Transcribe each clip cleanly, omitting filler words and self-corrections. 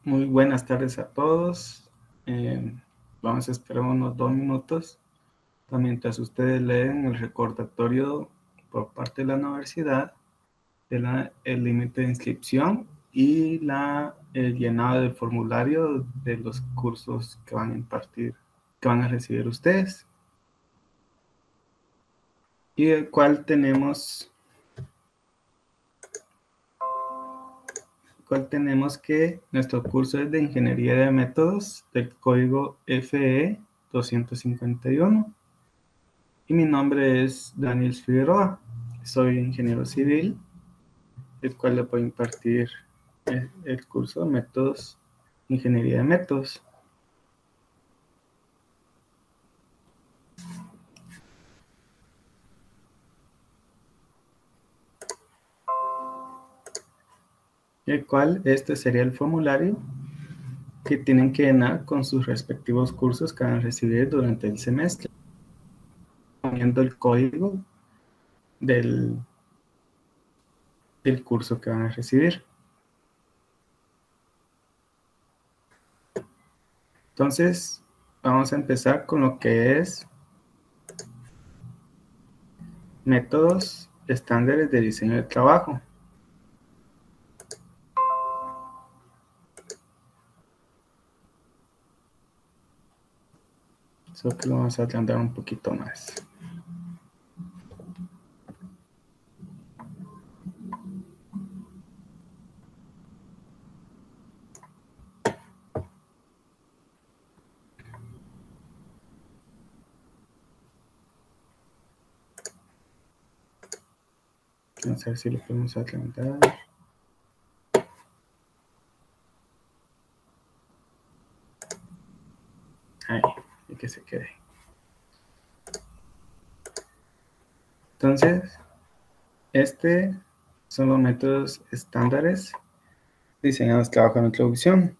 Muy buenas tardes a todos. Vamos a esperar unos 2 minutos mientras ustedes leen el recordatorio por parte de la universidad el límite de inscripción y el llenado del formulario de los cursos que van a impartir, que van a recibir ustedes. Y el cual tenemos que nuestro curso es de Ingeniería de Métodos del código FE 251. Y mi nombre es Daniel Figueroa. Soy ingeniero civil, el cual le puedo impartir el curso de Métodos, Ingeniería de Métodos. El cual este sería el formulario que tienen que llenar con sus respectivos cursos que van a recibir durante el semestre, poniendo el código del curso que van a recibir. Entonces, vamos a empezar con lo que es métodos estándares de diseño de trabajo. Solo que lo vamos a agrandar un poquito más. Vamos a ver si lo podemos agrandar. Ahí, y que se quede. Entonces, son los métodos estándares diseñados que trabajo en introducción.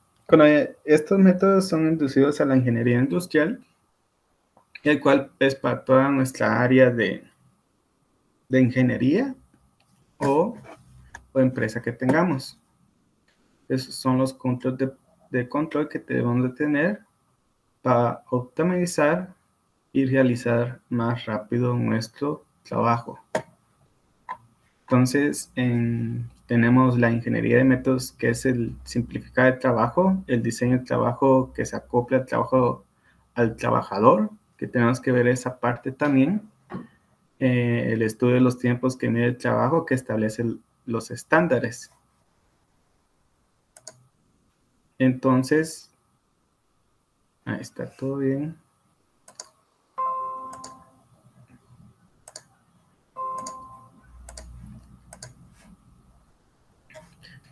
Estos métodos son inducidos a la ingeniería industrial, el cual es para toda nuestra área de ingeniería o empresa que tengamos. Esos son los controles de control que debemos de tener para optimizar y realizar más rápido nuestro trabajo. Entonces, tenemos la ingeniería de métodos, que es el simplificar el trabajo, el diseño del trabajo que se acopla al trabajador, que tenemos que ver esa parte también. El estudio de los tiempos que mide el trabajo, que establece los estándares. Entonces, ahí está todo bien.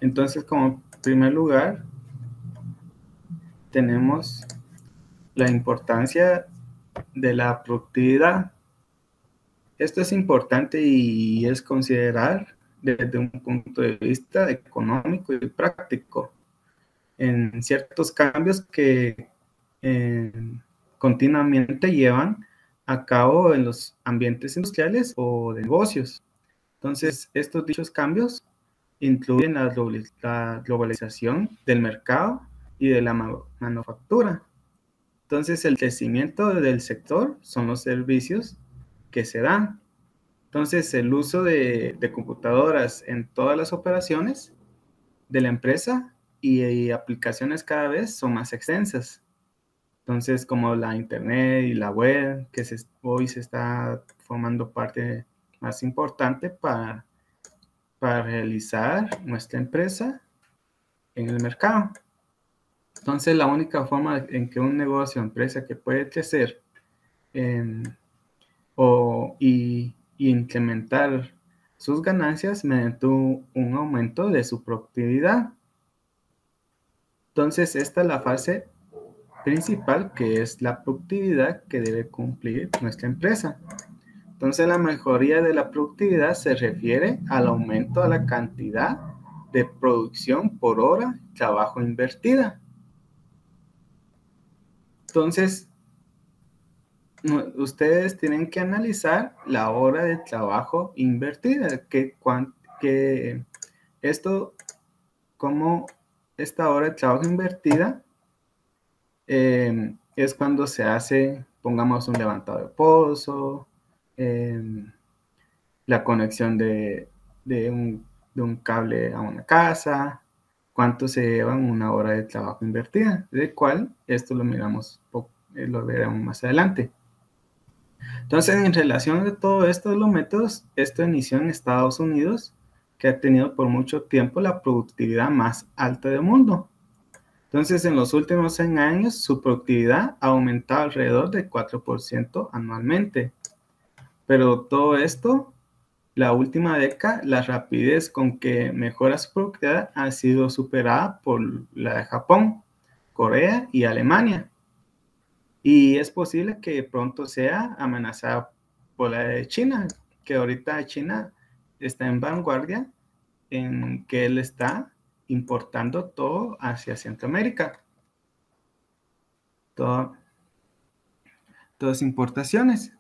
Entonces, como primer lugar, tenemos la importancia de la productividad. Esto es importante y es considerar desde un punto de vista económico y práctico en ciertos cambios que continuamente llevan a cabo en los ambientes industriales o de negocios. Entonces, estos dichos cambios incluyen la globalización del mercado y de la manufactura. Entonces, el crecimiento del sector son los servicios que se dan. Entonces, el uso de computadoras en todas las operaciones de la empresa y aplicaciones cada vez son más extensas. Entonces, como la internet y la web, que hoy se está formando parte más importante para realizar nuestra empresa en el mercado. Entonces, la única forma en que un negocio o empresa que puede crecer y incrementar sus ganancias mediante un aumento de su productividad. Entonces, esta es la fase principal, que es la productividad que debe cumplir nuestra empresa. Entonces, la mejoría de la productividad se refiere al aumento de la cantidad de producción por hora de trabajo invertida. Entonces, ustedes tienen que analizar la hora de trabajo invertida, esto cómo esta hora de trabajo invertida es cuando se hace, pongamos, un levantado de pozo, la conexión de un cable a una casa, cuánto se lleva en una hora de trabajo invertida, del cual esto lo miramos, lo veremos más adelante. Entonces, en relación a todo esto de los métodos, esto inició en Estados Unidos, que ha tenido por mucho tiempo la productividad más alta del mundo. Entonces, en los últimos 100 años, su productividad ha aumentado alrededor del 4% anualmente. Pero todo esto, la última década, la rapidez con que mejora su productividad ha sido superada por la de Japón, Corea y Alemania. Y es posible que pronto sea amenazada por la de China, que ahorita China está en vanguardia en que él está importando todo hacia Centroamérica. Todas importaciones.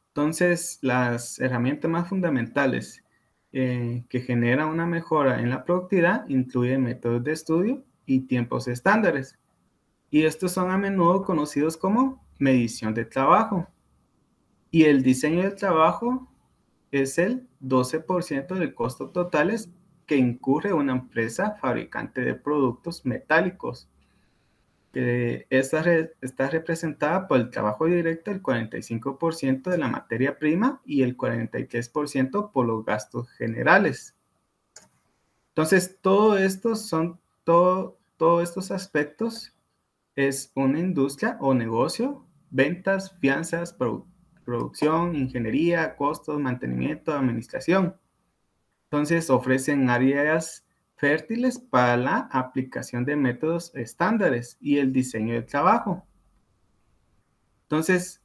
Entonces, las herramientas más fundamentales que generan una mejora en la productividad incluyen métodos de estudio y tiempos estándares. Y estos son a menudo conocidos como medición de trabajo. Y el diseño del trabajo es el 12% del costo totales que incurre una empresa fabricante de productos metálicos. Esta está representada por el trabajo directo, el 45% de la materia prima y el 43% por los gastos generales. Entonces, todos estos aspectos es una industria o negocio, ventas, fianzas, producción, ingeniería, costos, mantenimiento, administración. Entonces, ofrecen áreas fértiles para la aplicación de métodos estándares y el diseño del trabajo. Entonces,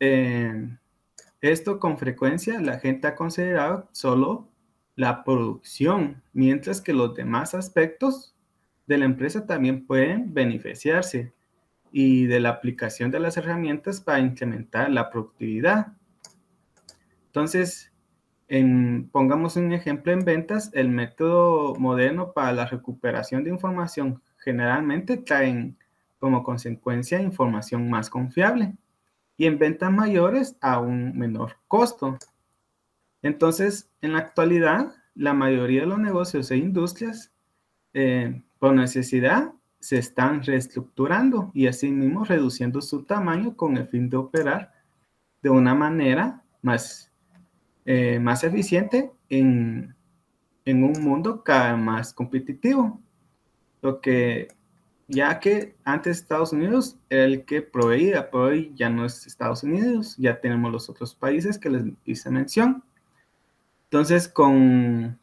esto con frecuencia la gente ha considerado solo la producción, mientras que los demás aspectos de la empresa también pueden beneficiarse y de la aplicación de las herramientas para incrementar la productividad. Entonces, pongamos un ejemplo en ventas, el método moderno para la recuperación de información generalmente traen como consecuencia información más confiable y en ventas mayores a un menor costo. Entonces, en la actualidad, la mayoría de los negocios e industrias, por necesidad, se están reestructurando y asimismo reduciendo su tamaño con el fin de operar de una manera más eficiente en un mundo cada vez más competitivo. Ya que antes Estados Unidos era el que proveía, pero hoy ya no es Estados Unidos, ya tenemos los otros países que les hice mención. Entonces, con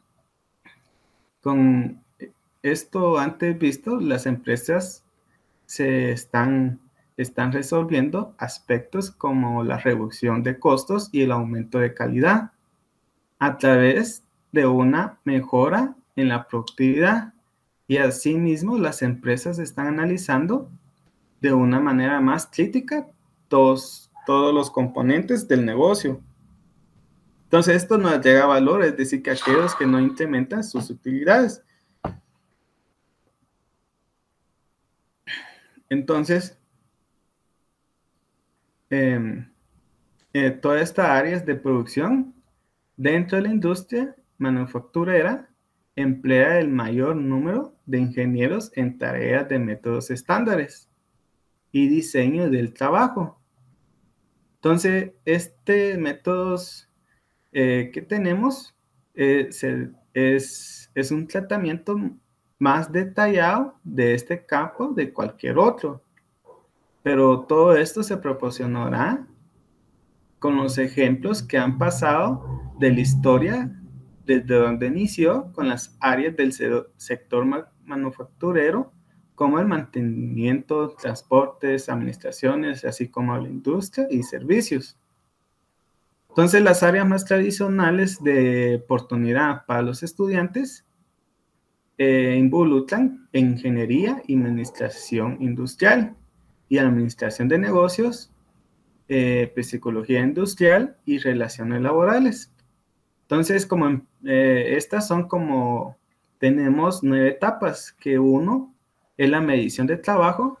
esto antes visto, las empresas están resolviendo aspectos como la reducción de costos y el aumento de calidad a través de una mejora en la productividad. Y asimismo, las empresas están analizando de una manera más crítica todos los componentes del negocio. Entonces, esto nos llega a valor, es decir, que aquellos que no incrementan sus utilidades. Entonces, todas estas áreas de producción dentro de la industria manufacturera emplea el mayor número de ingenieros en tareas de métodos estándares y diseño del trabajo. Entonces, métodos que tenemos es un tratamiento más detallado de este campo de cualquier otro. Pero todo esto se proporcionará con los ejemplos que han pasado de la historia desde donde inició con las áreas del sector manufacturero, como el mantenimiento, transportes, administraciones, así como la industria y servicios. Entonces, las áreas más tradicionales de oportunidad para los estudiantes involucran ingeniería y administración industrial y administración de negocios, psicología industrial y relaciones laborales. Entonces, estas son tenemos 9 etapas que uno es la medición del trabajo.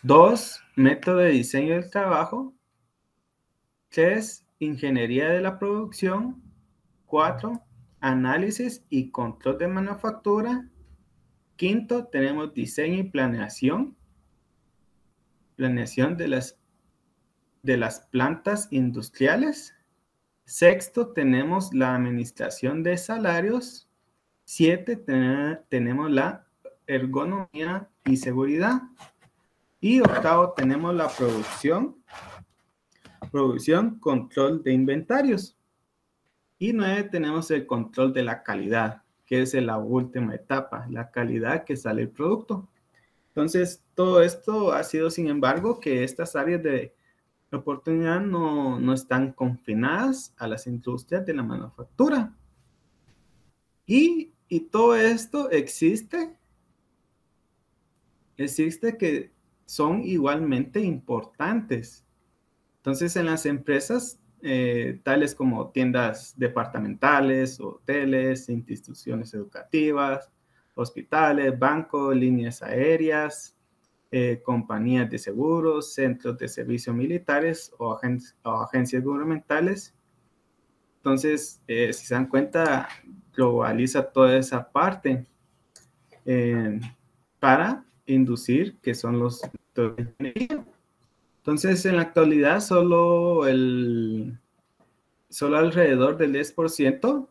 2, método de diseño del trabajo. 3, ingeniería de la producción. 4, análisis y control de manufactura. 5, tenemos diseño y planeación de las plantas industriales. 6, tenemos la administración de salarios. 7, tenemos la ergonomía y seguridad. Y 8, tenemos la producción, control de inventarios. Y 9, tenemos el control de la calidad, que es la última etapa, la calidad que sale el producto. Entonces, todo esto ha sido, sin embargo, que estas áreas de oportunidad no están confinadas a las industrias de la manufactura. Y todo esto existe que son igualmente importantes. Entonces, en las empresas, tales como tiendas departamentales, hoteles, instituciones educativas, hospitales, bancos, líneas aéreas, compañías de seguros, centros de servicios militares o agencias gubernamentales. Entonces, si se dan cuenta, globaliza toda esa parte para inducir que son los métodos de ingeniería. Entonces, en la actualidad, solo alrededor del 10%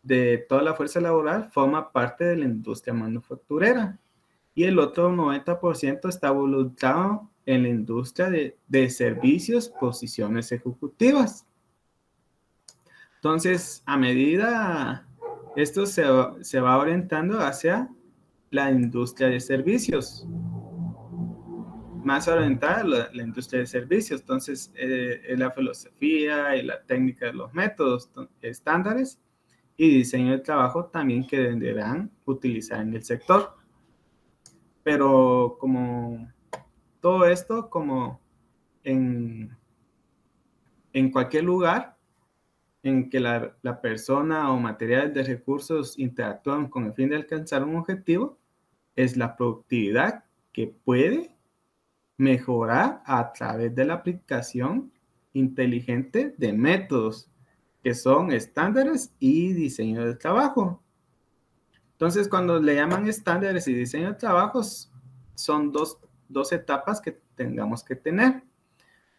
de toda la fuerza laboral forma parte de la industria manufacturera y el otro 90% está involucrado en la industria de servicios, posiciones ejecutivas. Entonces, a medida esto se va orientando hacia la industria de servicios, más orientada a la industria de servicios. Entonces, es la filosofía y la técnica de los métodos estándares y diseño de trabajo también que deberán utilizar en el sector. Pero como todo esto, como en cualquier lugar en que la persona o materiales de recursos interactúan con el fin de alcanzar un objetivo, es la productividad que puede mejorar a través de la aplicación inteligente de métodos que son estándares y diseño de trabajo. Entonces, cuando le llaman estándares y diseño de trabajos, son dos etapas que tengamos que tener.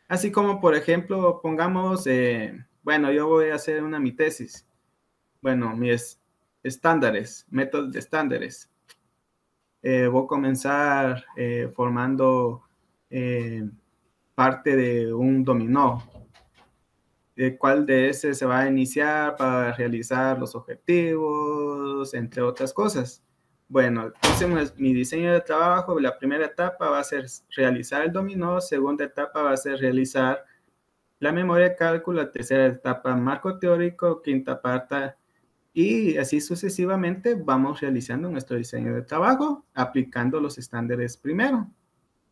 Así como, por ejemplo, pongamos, bueno, yo voy a hacer mi tesis. Bueno, mis estándares, métodos de estándares. Voy a comenzar formando parte de un dominó. ¿Cuál de ese se va a iniciar para realizar los objetivos, entre otras cosas? Bueno, entonces mi diseño de trabajo, la primera etapa va a ser realizar el dominó, segunda etapa va a ser realizar la memoria de cálculo, la tercera etapa marco teórico, quinta parte, y así sucesivamente vamos realizando nuestro diseño de trabajo, aplicando los estándares primero.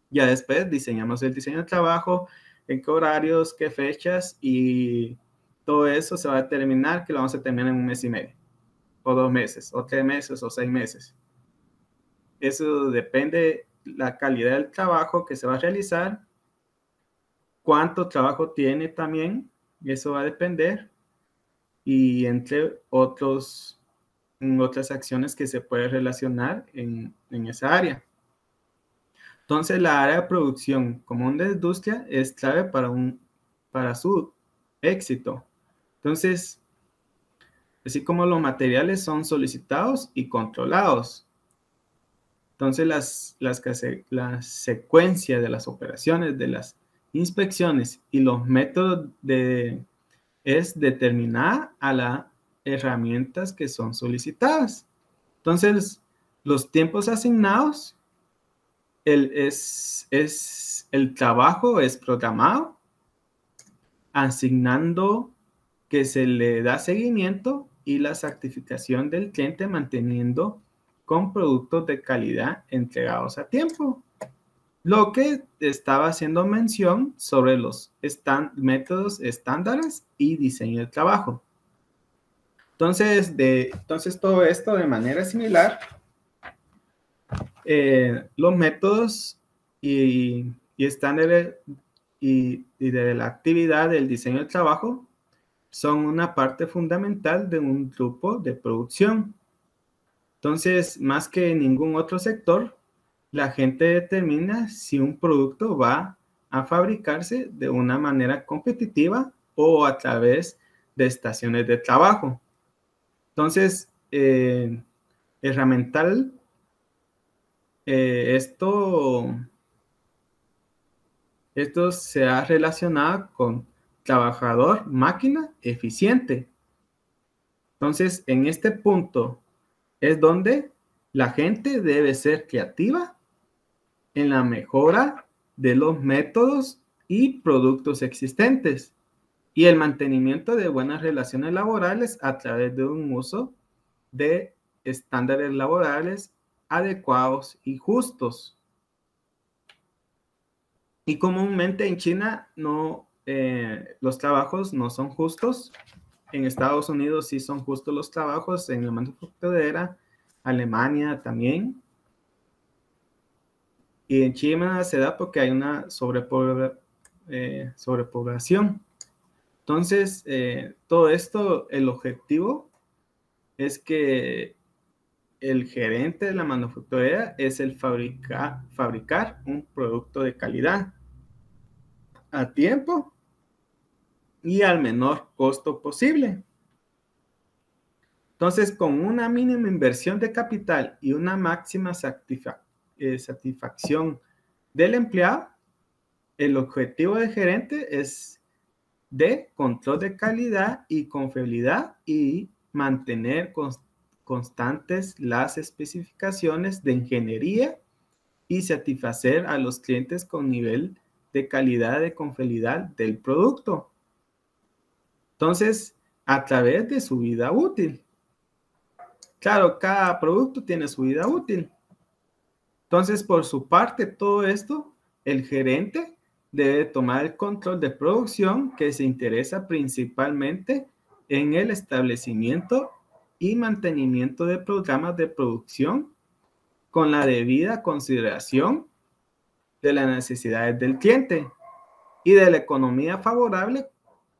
Ya después diseñamos el diseño de trabajo, en qué horarios, qué fechas, y todo eso se va a terminar, que lo vamos a terminar en 1 mes y medio, o 2 meses, o 3 meses, o 6 meses. Eso depende la calidad del trabajo que se va a realizar, cuánto trabajo tiene también, eso va a depender, y entre otras acciones que se puede relacionar en esa área. Entonces, la área de producción común de industria es clave para su éxito. Entonces, así como los materiales son solicitados y controlados. Entonces, la secuencia de las operaciones, de las inspecciones y los métodos es determinada a las herramientas que son solicitadas. Entonces, los tiempos asignados, el trabajo es programado, asignando que se le da seguimiento y la certificación del cliente manteniendo con productos de calidad entregados a tiempo. Lo que estaba haciendo mención sobre los métodos estándares y diseño de trabajo. Entonces todo esto de manera similar los métodos y estándares y de la actividad del diseño del trabajo son una parte fundamental de un grupo de producción. Entonces, más que en ningún otro sector, la gente determina si un producto va a fabricarse de una manera competitiva o a través de estaciones de trabajo. Entonces, herramental, esto se ha relacionado con trabajador, máquina, eficiente. Entonces, en este punto es donde la gente debe ser creativa en la mejora de los métodos y productos existentes y el mantenimiento de buenas relaciones laborales a través de un uso de estándares laborales adecuados y justos. Y comúnmente en China los trabajos no son justos. En Estados Unidos sí son justos los trabajos, en la manufacturera, Alemania también. Y en China se da porque hay una sobrepoblación. Entonces, todo esto, el objetivo es que el gerente de la manufacturera es el fabricar un producto de calidad a tiempo y al menor costo posible. Entonces, con una mínima inversión de capital y una máxima satisfacción del empleado, el objetivo del gerente es de control de calidad y confiabilidad y mantener constantes las especificaciones de ingeniería y satisfacer a los clientes con nivel de calidad de confiabilidad del producto. Entonces, a través de su vida útil. Claro, cada producto tiene su vida útil. Entonces, por su parte, todo esto, el gerente debe tomar el control de producción que se interesa principalmente en el establecimiento y mantenimiento de programas de producción con la debida consideración de las necesidades del cliente y de la economía favorable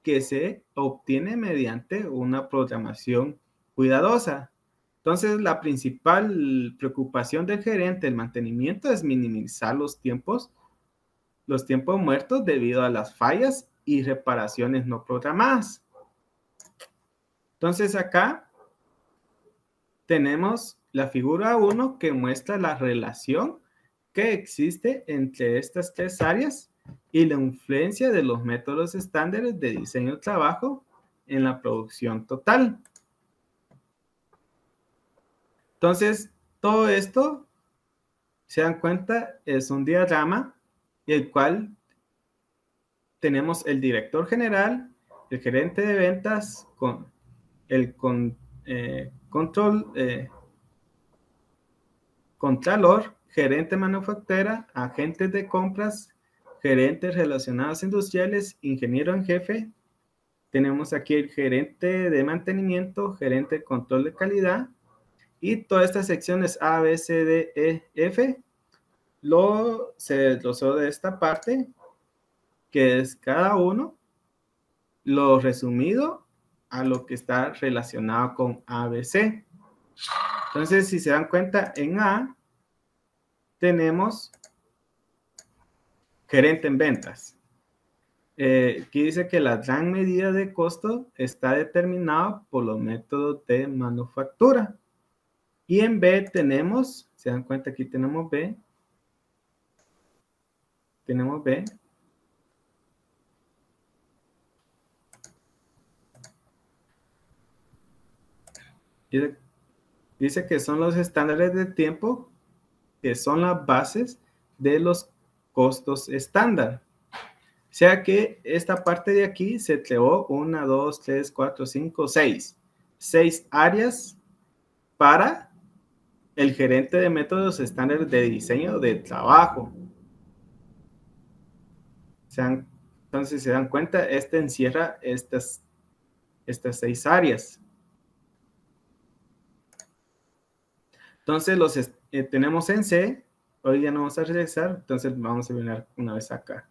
que se obtiene mediante una programación cuidadosa. Entonces, la principal preocupación del gerente del mantenimiento es minimizar los tiempos muertos debido a las fallas y reparaciones no programadas. Entonces, acá tenemos la figura 1 que muestra la relación que existe entre estas tres áreas y la influencia de los métodos estándares de diseño de trabajo en la producción total. Entonces, todo esto, se dan cuenta, es un diagrama en el cual tenemos el director general, el gerente de ventas, contralor, gerente manufacturera, agentes de compras, gerentes relacionados industriales, ingeniero en jefe. Tenemos aquí el gerente de mantenimiento, gerente de control de calidad. Y todas estas secciones A, B, C, D, E, F, se desglosó de esta parte, que es cada uno, lo resumido a lo que está relacionado con A, B, C. Entonces, si se dan cuenta, en A tenemos gerente en ventas. Aquí dice que la gran medida de costo está determinada por los métodos de manufactura. Y en B tenemos, se dan cuenta, aquí tenemos B. Dice que son los estándares de tiempo que son las bases de los costos estándar. O sea que esta parte de aquí se creó 1, 2, 3, 4, 5, 6. 6 áreas para el gerente de métodos estándares de diseño de trabajo. Entonces, se dan cuenta, este encierra estas 6 áreas. Entonces, tenemos en C, hoy ya no vamos a realizar, entonces vamos a venir una vez acá.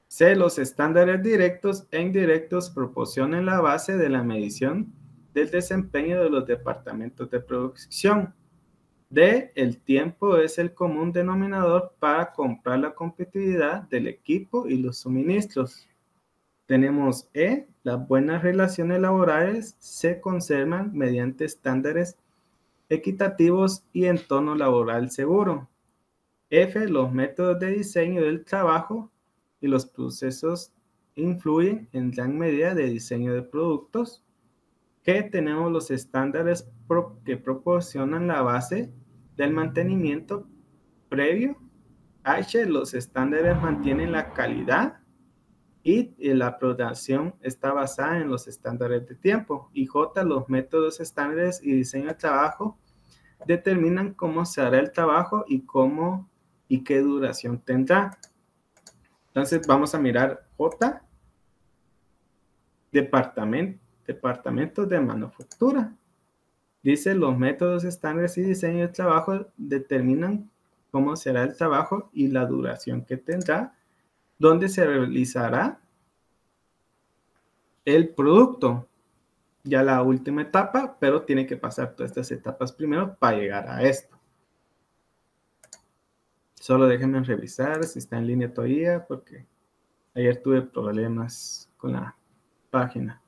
C, los estándares directos e indirectos proporcionan la base de la medición del desempeño de los departamentos de producción. D, el tiempo es el común denominador para comprar la competitividad del equipo y los suministros. Tenemos E, las buenas relaciones laborales se conservan mediante estándares equitativos y entorno laboral seguro. F, los métodos de diseño del trabajo y los procesos influyen en gran medida de diseño de productos. G, tenemos los estándares que proporcionan la base del mantenimiento previo. H, los estándares mantienen la calidad y la producción está basada en los estándares de tiempo. Y J, los métodos estándares y diseño de trabajo determinan cómo se hará el trabajo y cómo y qué duración tendrá. Entonces vamos a mirar J, departamentos de manufactura. Dice, los métodos estándares y diseño de trabajo determinan cómo será el trabajo y la duración que tendrá, dónde se realizará el producto. Ya la última etapa, pero tiene que pasar todas estas etapas primero para llegar a esto. Solo déjenme revisar si está en línea todavía, porque ayer tuve problemas con la página.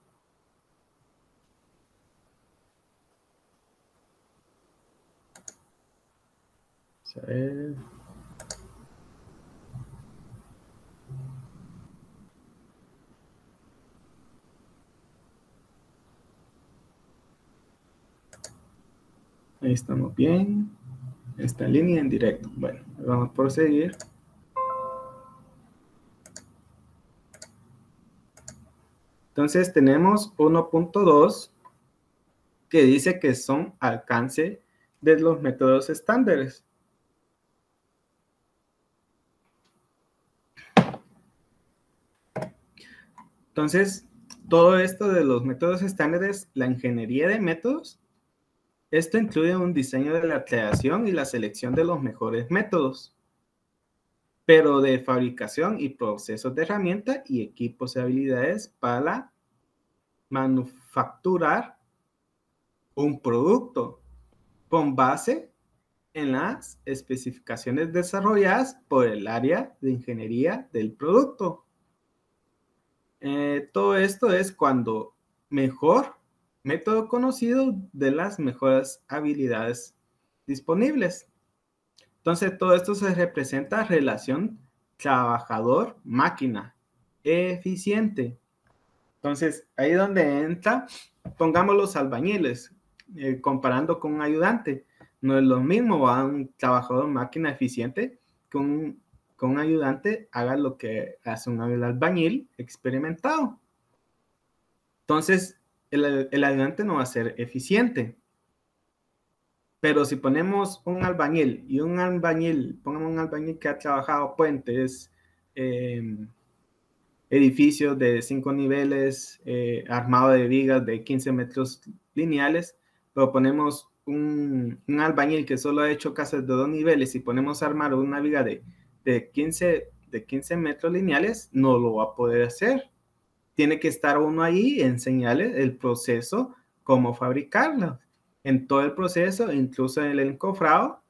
Vamos a ver. Ahí estamos bien. Está en línea en directo. Bueno, vamos a proseguir. Entonces tenemos 1.2 que dice que son alcance de los métodos estándares. Entonces, todo esto de los métodos estándares, la ingeniería de métodos, esto incluye un diseño de la creación y la selección de los mejores métodos, pero de fabricación y procesos de herramientas y equipos y habilidades para manufacturar un producto con base en las especificaciones desarrolladas por el área de ingeniería del producto. Todo esto es cuando mejor método conocido de las mejores habilidades disponibles. Entonces, todo esto se representa relación trabajador-máquina eficiente. Entonces, ahí donde entra, pongamos los albañiles, comparando con un ayudante. No es lo mismo a un trabajador máquina eficiente que un ayudante haga lo que hace un albañil experimentado. Entonces, el ayudante no va a ser eficiente. Pero si ponemos un albañil y pongamos un albañil que ha trabajado puentes, edificios de 5 niveles, armado de vigas de 15 metros lineales, pero ponemos un albañil que solo ha hecho casas de 2 niveles y ponemos a armar una viga de 15 metros lineales, no lo va a poder hacer. Tiene que estar uno ahí, enseñarle el proceso, cómo fabricarla, en todo el proceso, incluso en el encofrado,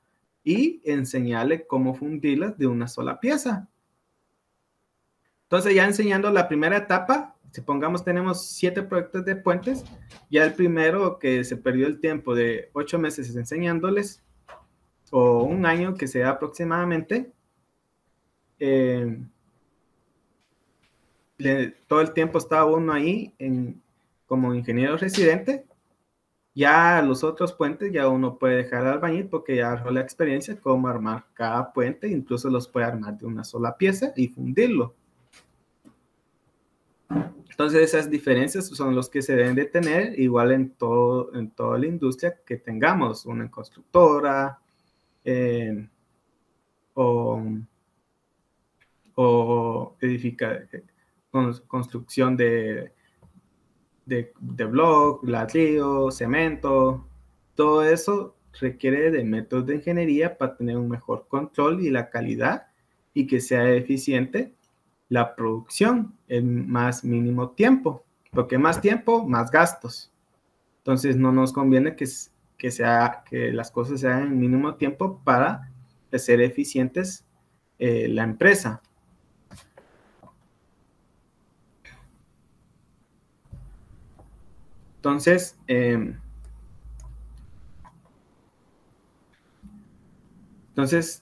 y enseñarle cómo fundirlas de una sola pieza. Entonces, ya enseñando la primera etapa, supongamos tenemos 7 proyectos de puentes, ya el primero que se perdió el tiempo de 8 meses enseñándoles, o un año que sea aproximadamente, todo el tiempo estaba uno ahí como ingeniero residente. Ya los otros puentes ya uno puede dejar al albañil porque ya agarró la experiencia cómo armar cada puente, incluso los puede armar de una sola pieza y fundirlo. Entonces esas diferencias son los que se deben de tener igual en toda la industria que tengamos, una constructora o construcción de bloc, ladrillo, cemento, todo eso requiere de métodos de ingeniería para tener un mejor control y la calidad y que sea eficiente la producción en más mínimo tiempo, porque más tiempo, más gastos. Entonces no nos conviene que las cosas se hagan en mínimo tiempo para ser eficientes la empresa. Entonces,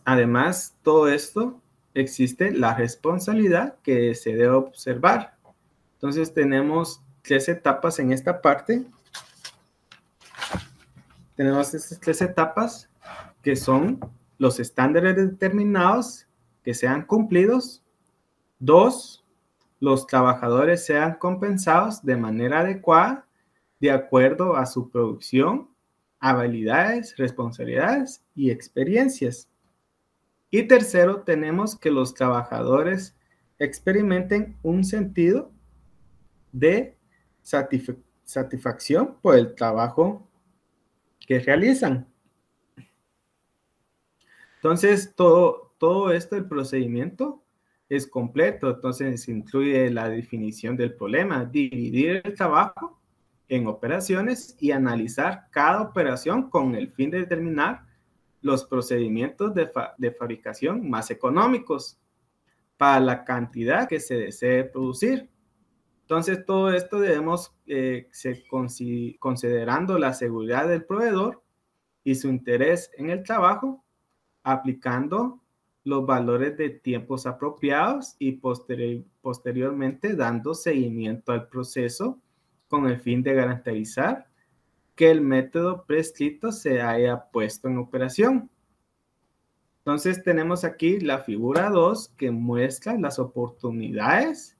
además, todo esto existe la responsabilidad que se debe observar. Entonces, tenemos 3 etapas en esta parte. Tenemos estas 3 etapas que son los estándares determinados que sean cumplidos. 2, los trabajadores sean compensados de manera adecuada de acuerdo a su producción, habilidades, responsabilidades y experiencias. Y tercero, tenemos que los trabajadores experimenten un sentido de satisfacción por el trabajo que realizan. Entonces, todo esto, el procedimiento es completo. Entonces, incluye la definición del problema, dividir el trabajo en operaciones y analizar cada operación con el fin de determinar los procedimientos de fabricación más económicos para la cantidad que se desee producir. Entonces, todo esto debemos considerando la seguridad del proveedor y su interés en el trabajo, aplicando los valores de tiempos apropiados y posteriormente dando seguimiento al proceso con el fin de garantizar que el método prescrito se haya puesto en operación. Entonces tenemos aquí la figura 2 que muestra las oportunidades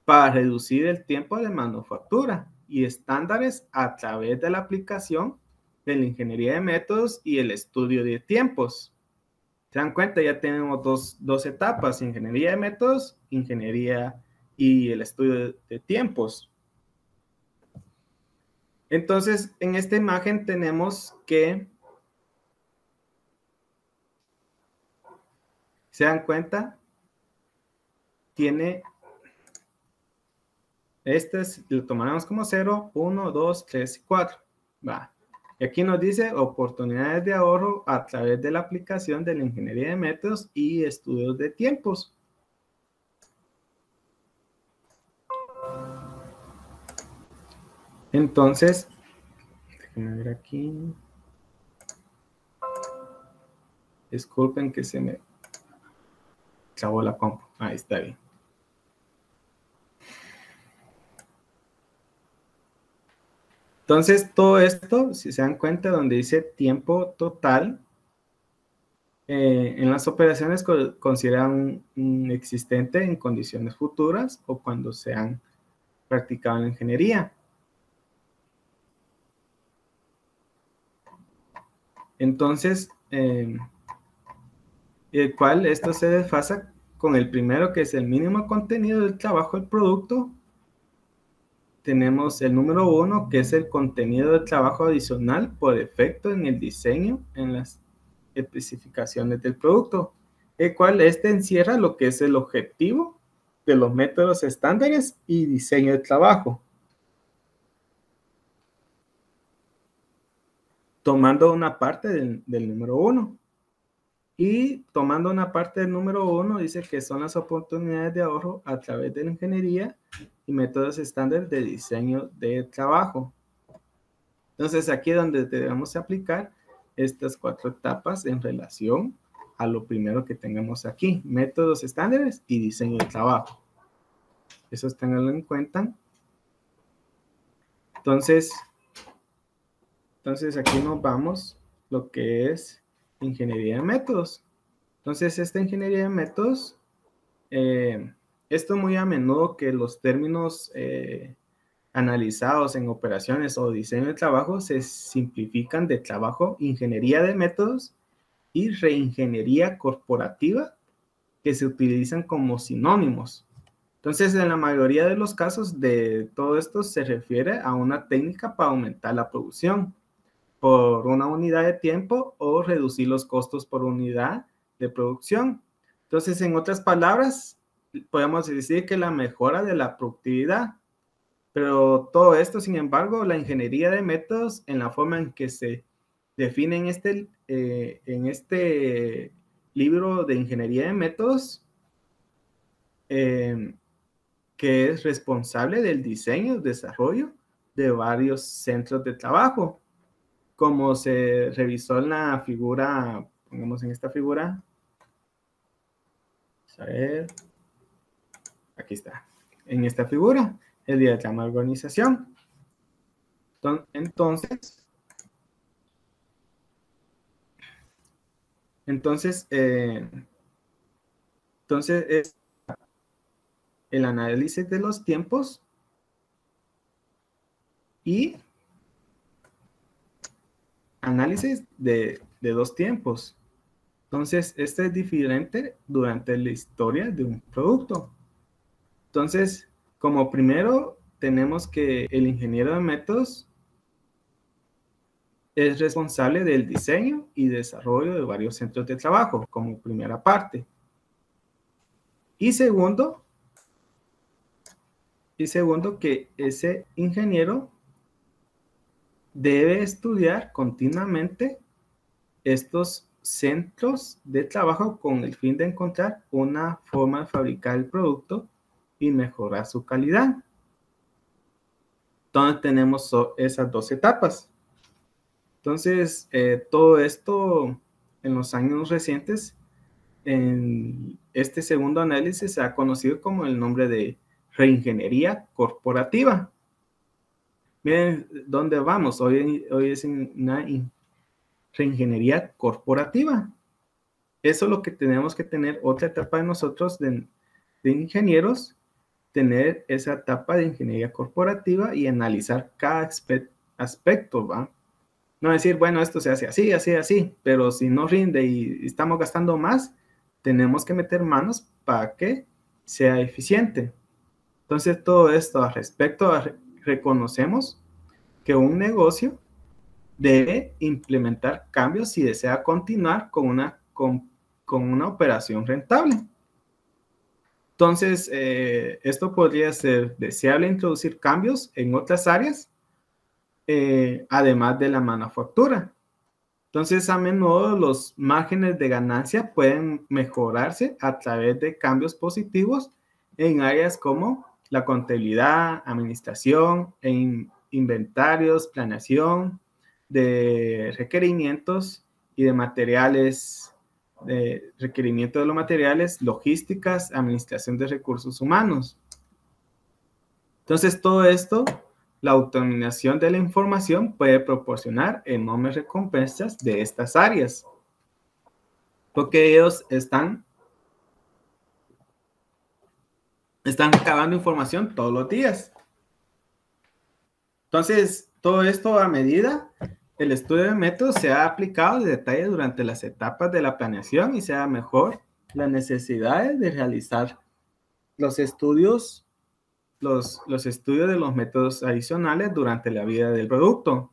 para reducir el tiempo de manufactura y estándares a través de la aplicación de la ingeniería de métodos y el estudio de tiempos. ¿Se dan cuenta? Ya tenemos dos etapas, ingeniería de métodos, ingeniería y el estudio de tiempos. Entonces, en esta imagen tenemos que, ¿se dan cuenta? Tiene, lo tomaremos como 0, 1, 2, 3 y 4. Va. Y aquí nos dice oportunidades de ahorro a través de la aplicación de la ingeniería de métodos y estudios de tiempos. Entonces, déjenme ver aquí. Disculpen que se me trabó la compu. Ahí está bien. Entonces, todo esto, si se dan cuenta, donde dice tiempo total, en las operaciones consideran un existente en condiciones futuras o cuando se han practicado en ingeniería. Entonces, el cual esto se desfasa con el primero, que es el mínimo contenido del trabajo del producto. Tenemos el número 1, que es el contenido de trabajo adicional por defecto en el diseño, en las especificaciones del producto, el cual encierra lo que es el objetivo de los métodos estándares y diseño de trabajo. Tomando una parte del número 1. Y tomando una parte del número 1, dice que son las oportunidades de ahorro a través de la ingeniería y métodos estándares de diseño de trabajo. Entonces, aquí es donde debemos aplicar estas 4 etapas en relación a lo primero que tengamos aquí, métodos estándares y diseño de trabajo. Eso tenganlo en cuenta. Entonces aquí nos vamos lo que es ingeniería de métodos. Entonces, esta ingeniería de métodos, esto muy a menudo que los términos analizados en operaciones o diseño de trabajo se simplifican de trabajo, ingeniería de métodos y reingeniería corporativa, que se utilizan como sinónimos. Entonces, en la mayoría de los casos de todo esto se refiere a una técnica para aumentar la producción. por una unidad de tiempo o reducir los costos por unidad de producción. Entonces, en otras palabras, podemos decir que la mejora de la productividad. Pero todo esto, sin embargo, la ingeniería de métodos, en la forma en que se define en este libro de ingeniería de métodos, que es responsable del diseño y desarrollo de varios centros de trabajo, como se revisó en la figura, pongamos en esta figura, a ver, aquí está, en esta figura, el diagrama de organización. Entonces es el análisis de los tiempos y análisis de dos tiempos. Entonces, este es diferente durante la historia de un producto. Entonces, como primero, tenemos que el ingeniero de métodos es responsable del diseño y desarrollo de varios centros de trabajo, como primera parte. Y segundo, que ese ingeniero debe estudiar continuamente estos centros de trabajo con el fin de encontrar una forma de fabricar el producto y mejorar su calidad. Entonces tenemos esas dos etapas. Entonces, todo esto en los años recientes, en este segundo análisis se ha conocido como el nombre de reingeniería corporativa. Miren dónde vamos. Hoy es una reingeniería corporativa. Eso es lo que tenemos que tener, otra etapa de nosotros de ingenieros, tener esa etapa de ingeniería corporativa y analizar cada aspecto, ¿va? No decir, bueno, esto se hace así, así, así, pero si no rinde y estamos gastando más, tenemos que meter manos para que sea eficiente. Entonces, todo esto al respecto, reconocemos que un negocio debe implementar cambios si desea continuar con una operación rentable. Entonces, esto podría ser deseable introducir cambios en otras áreas, además de la manufactura. Entonces, a menudo los márgenes de ganancia pueden mejorarse a través de cambios positivos en áreas como la contabilidad, administración, inventarios, planeación, de requerimientos y de materiales, requerimiento de los materiales, logísticas, administración de recursos humanos. Entonces, todo esto, la autonomización de la información puede proporcionar enormes recompensas de estas áreas, porque ellos están recabando información todos los días. Entonces, todo esto a medida, el estudio de métodos se ha aplicado de detalle durante las etapas de la planeación y se da mejor las necesidades de realizar los estudios de los métodos adicionales durante la vida del producto.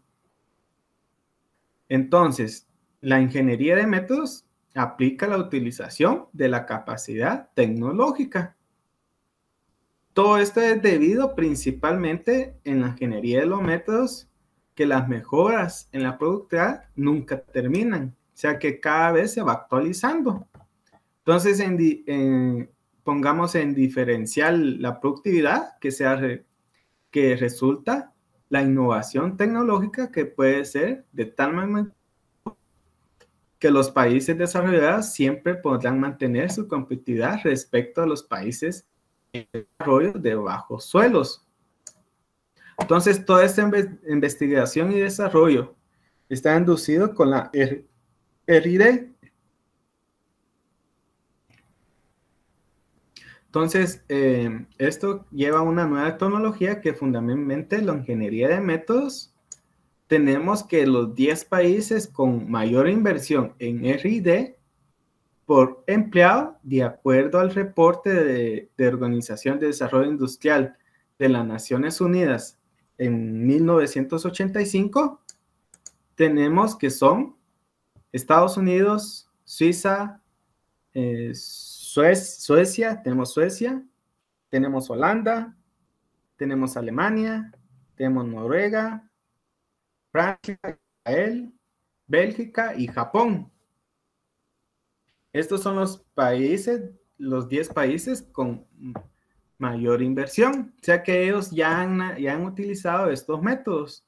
Entonces, la ingeniería de métodos aplica la utilización de la capacidad tecnológica. Todo esto es debido principalmente en la ingeniería de los métodos que las mejoras en la productividad nunca terminan, o sea que cada vez se va actualizando. Entonces, pongamos en diferencial la productividad, que resulta la innovación tecnológica que puede ser de tal manera que los países desarrollados siempre podrán mantener su competitividad respecto a los países en desarrollo de bajos suelos. Entonces, toda esta investigación y desarrollo está inducido con la R&D. Entonces, esto lleva a una nueva tecnología que fundamentalmente la ingeniería de métodos. Tenemos que los 10 países con mayor inversión en R&D por empleado, de acuerdo al reporte de Organización de Desarrollo Industrial de las Naciones Unidas en 1985, tenemos que son Estados Unidos, Suiza, Suecia, tenemos Holanda, tenemos Alemania, tenemos Noruega, Francia, Israel, Bélgica y Japón. Estos son los países, los 10 países con mayor inversión, o sea que ellos ya han utilizado estos métodos.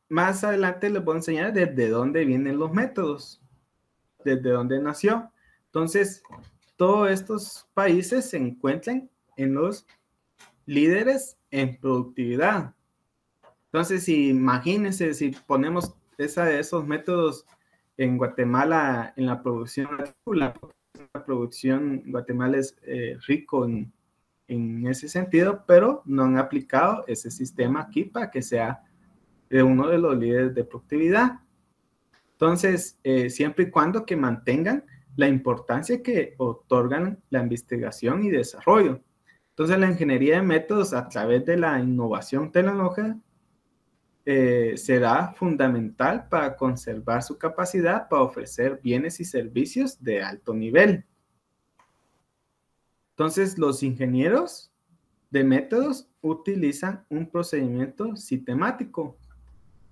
Más adelante les voy a enseñar desde dónde vienen los métodos, desde dónde nació. Entonces, todos estos países se encuentran en los líderes en productividad. Entonces, imagínense si ponemos esos métodos en Guatemala, en la producción, Guatemala es rico en ese sentido, pero no han aplicado ese sistema aquí para que sea uno de los líderes de productividad. Entonces, siempre y cuando que mantengan la importancia que otorgan la investigación y desarrollo. Entonces, la ingeniería de métodos a través de la innovación tecnológica será fundamental para conservar su capacidad para ofrecer bienes y servicios de alto nivel. Entonces, los ingenieros de métodos utilizan un procedimiento sistemático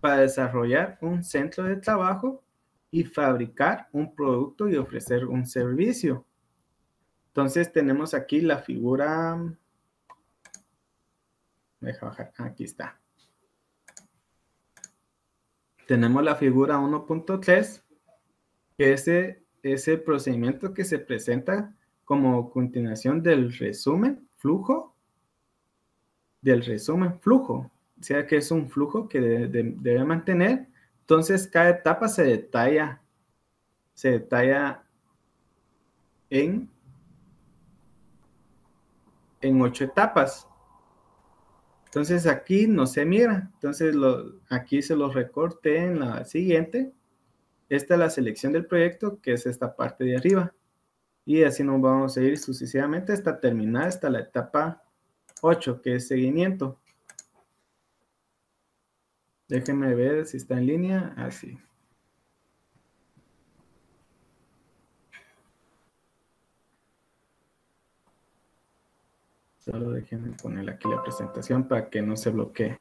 para desarrollar un centro de trabajo y fabricar un producto y ofrecer un servicio. Entonces, tenemos aquí la figura. Deja bajar, aquí está. Tenemos la figura 1.3, que es ese procedimiento que se presenta como continuación del resumen flujo, o sea que es un flujo que debe mantener. Entonces, cada etapa se detalla en 8 etapas. Entonces, aquí no se mira. Entonces, aquí se los recorté en la siguiente. Esta es la selección del proyecto, que es esta parte de arriba. Y así nos vamos a ir sucesivamente hasta terminar hasta la etapa 8, que es seguimiento. Déjenme ver si está en línea. Así. Solo déjenme poner aquí la presentación para que no se bloquee.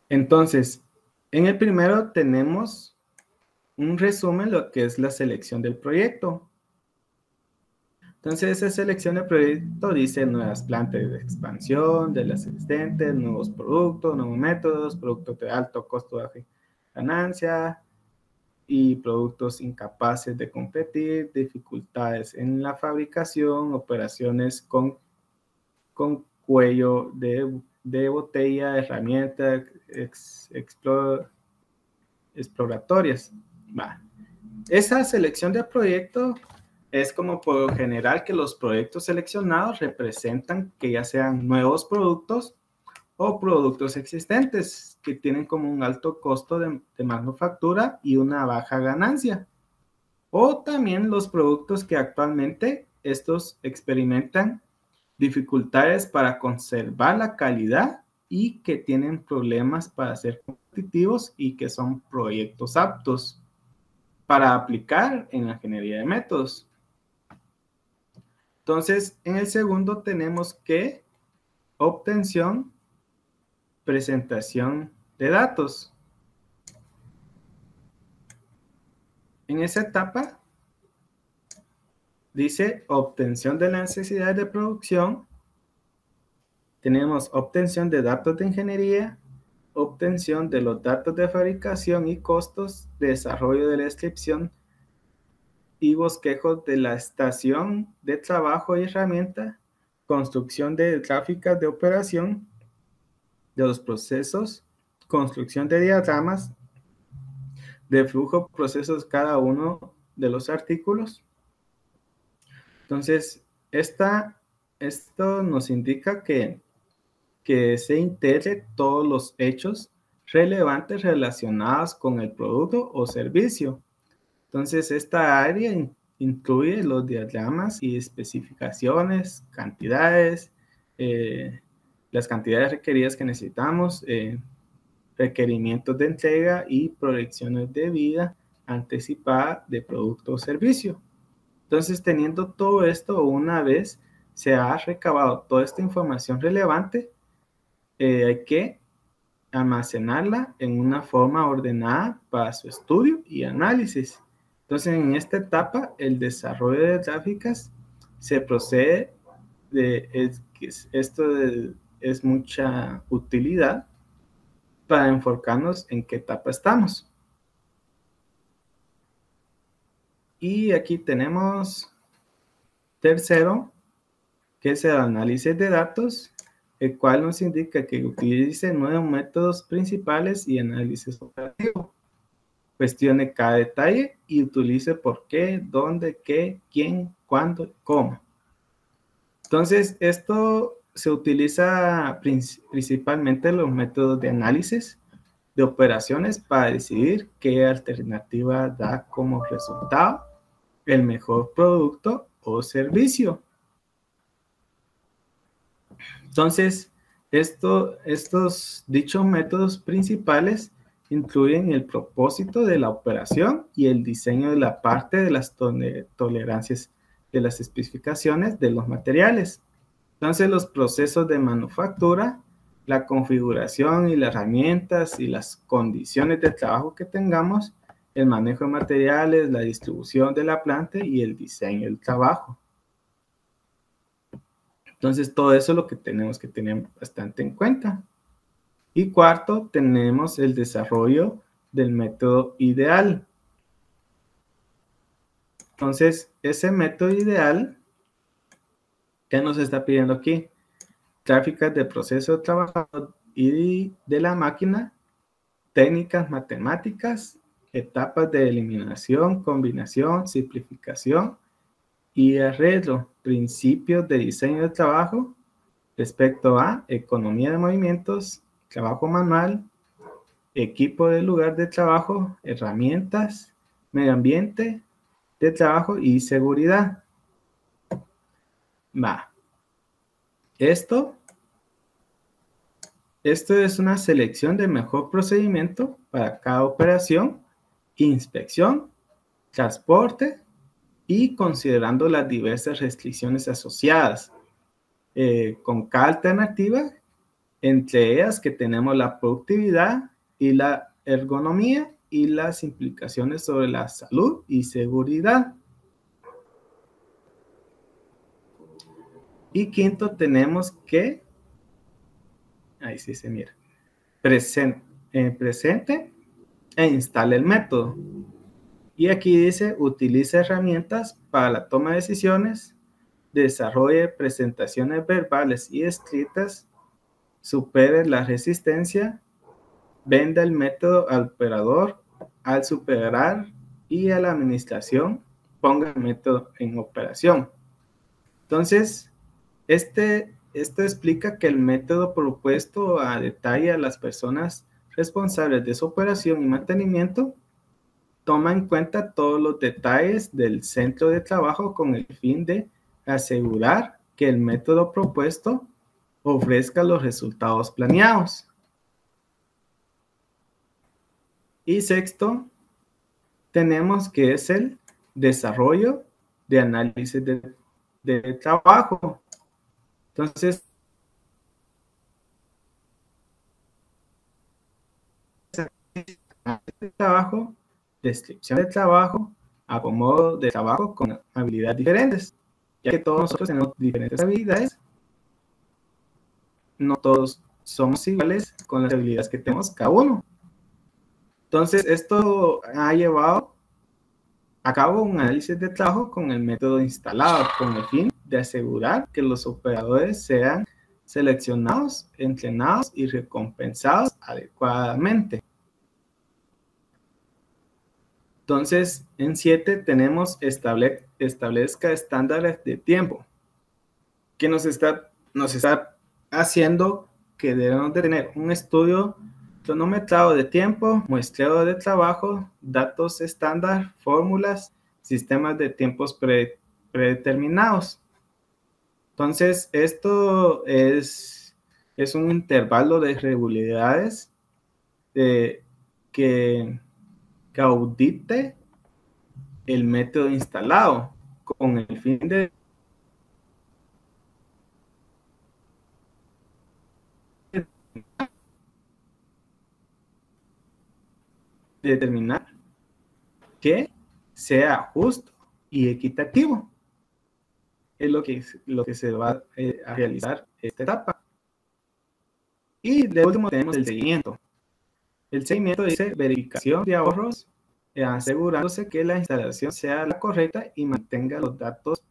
Entonces, en el primero tenemos un resumen, lo que es la selección del proyecto. Entonces, esa selección del proyecto dice nuevas plantas de expansión de las existentes, nuevos productos, nuevos métodos, productos de alto costo de ganancia y productos incapaces de competir, dificultades en la fabricación, operaciones con cuello de botella, herramientas exploratorias. Esa selección de proyectos es como por lo general que los proyectos seleccionados representan que ya sean nuevos productos o productos existentes que tienen como un alto costo de manufactura y una baja ganancia. O también los productos que actualmente estos experimentan dificultades para conservar la calidad y que tienen problemas para ser competitivos y que son proyectos aptos para aplicar en la ingeniería de métodos. Entonces, en el segundo tenemos que obtención, presentación de datos. En esa etapa dice obtención de las necesidades de producción. Tenemos obtención de datos de ingeniería, obtención de los datos de fabricación y costos, desarrollo de la descripción y bosquejos de la estación de trabajo y herramienta, construcción de gráficas de operación de los procesos, construcción de diagramas de flujo, procesos cada uno de los artículos. Entonces, esto nos indica que se integre todos los hechos relevantes relacionados con el producto o servicio. Entonces, esta área incluye los diagramas y especificaciones, cantidades, las cantidades requeridas que necesitamos, requerimientos de entrega y proyecciones de vida anticipada de producto o servicio. Entonces, teniendo todo esto, una vez se ha recabado toda esta información relevante, hay que almacenarla en una forma ordenada para su estudio y análisis. Entonces, en esta etapa, el desarrollo de gráficas se procede esto es mucha utilidad para enfocarnos en qué etapa estamos. Y aquí tenemos tercero, que es el análisis de datos, el cual nos indica que utilice 9 métodos principales y análisis operativo. Cuestione cada detalle y utilice por qué, dónde, qué, quién, cuándo, cómo. Entonces, esto se utiliza principalmente los métodos de análisis de operaciones para decidir qué alternativa da como resultado el mejor producto o servicio. Entonces, estos dichos métodos principales incluyen el propósito de la operación y el diseño de la parte de las tolerancias de las especificaciones de los materiales. Entonces, los procesos de manufactura, la configuración y las herramientas y las condiciones de trabajo que tengamos, el manejo de materiales, la distribución de la planta y el diseño del trabajo. Entonces, todo eso es lo que tenemos que tener bastante en cuenta. Y cuarto, tenemos el desarrollo del método ideal. Entonces, ese método ideal, ¿qué nos está pidiendo aquí? Gráficas de proceso de trabajo y de la máquina, técnicas matemáticas, etapas de eliminación, combinación, simplificación y arreglo, principios de diseño de trabajo respecto a economía de movimientos, trabajo manual, equipo del lugar de trabajo, herramientas, medio ambiente de trabajo y seguridad. Esto es una selección de mejor procedimiento para cada operación, inspección, transporte y considerando las diversas restricciones asociadas. Con cada alternativa, entre ellas que tenemos la productividad y la ergonomía y las implicaciones sobre la salud y seguridad. Y quinto, tenemos que, ahí sí se mira, presente e instale el método. Y aquí dice, utiliza herramientas para la toma de decisiones, desarrolle presentaciones verbales y escritas, supere la resistencia, venda el método al operador, al superar y a la administración, ponga el método en operación. Entonces, esto explica que el método propuesto a detalle a las personas responsables de su operación y mantenimiento toma en cuenta todos los detalles del centro de trabajo con el fin de asegurar que el método propuesto ofrezca los resultados planeados. Y sexto, tenemos que es el desarrollo de análisis de trabajo. Entonces, de trabajo, descripción de trabajo, acomodo de trabajo con habilidades diferentes, ya que todos nosotros tenemos diferentes habilidades, no todos somos iguales con las habilidades que tenemos cada uno. Entonces, esto ha llevado a cabo un análisis de trabajo con el método instalado, con el fin de asegurar que los operadores sean seleccionados, entrenados y recompensados adecuadamente. Entonces, en 7 tenemos establezca estándares de tiempo, que nos está haciendo que debemos de tener un estudio cronometrado de tiempo, muestreo de trabajo, datos estándar, fórmulas, sistemas de tiempos predeterminados. Entonces, esto es es un intervalo de regularidades que audite el método instalado con el fin de determinar que sea justo y equitativo. Es lo que se va a realizar esta etapa. Y de último tenemos el seguimiento. El seguimiento dice verificación de ahorros, asegurándose que la instalación sea la correcta y mantenga los datos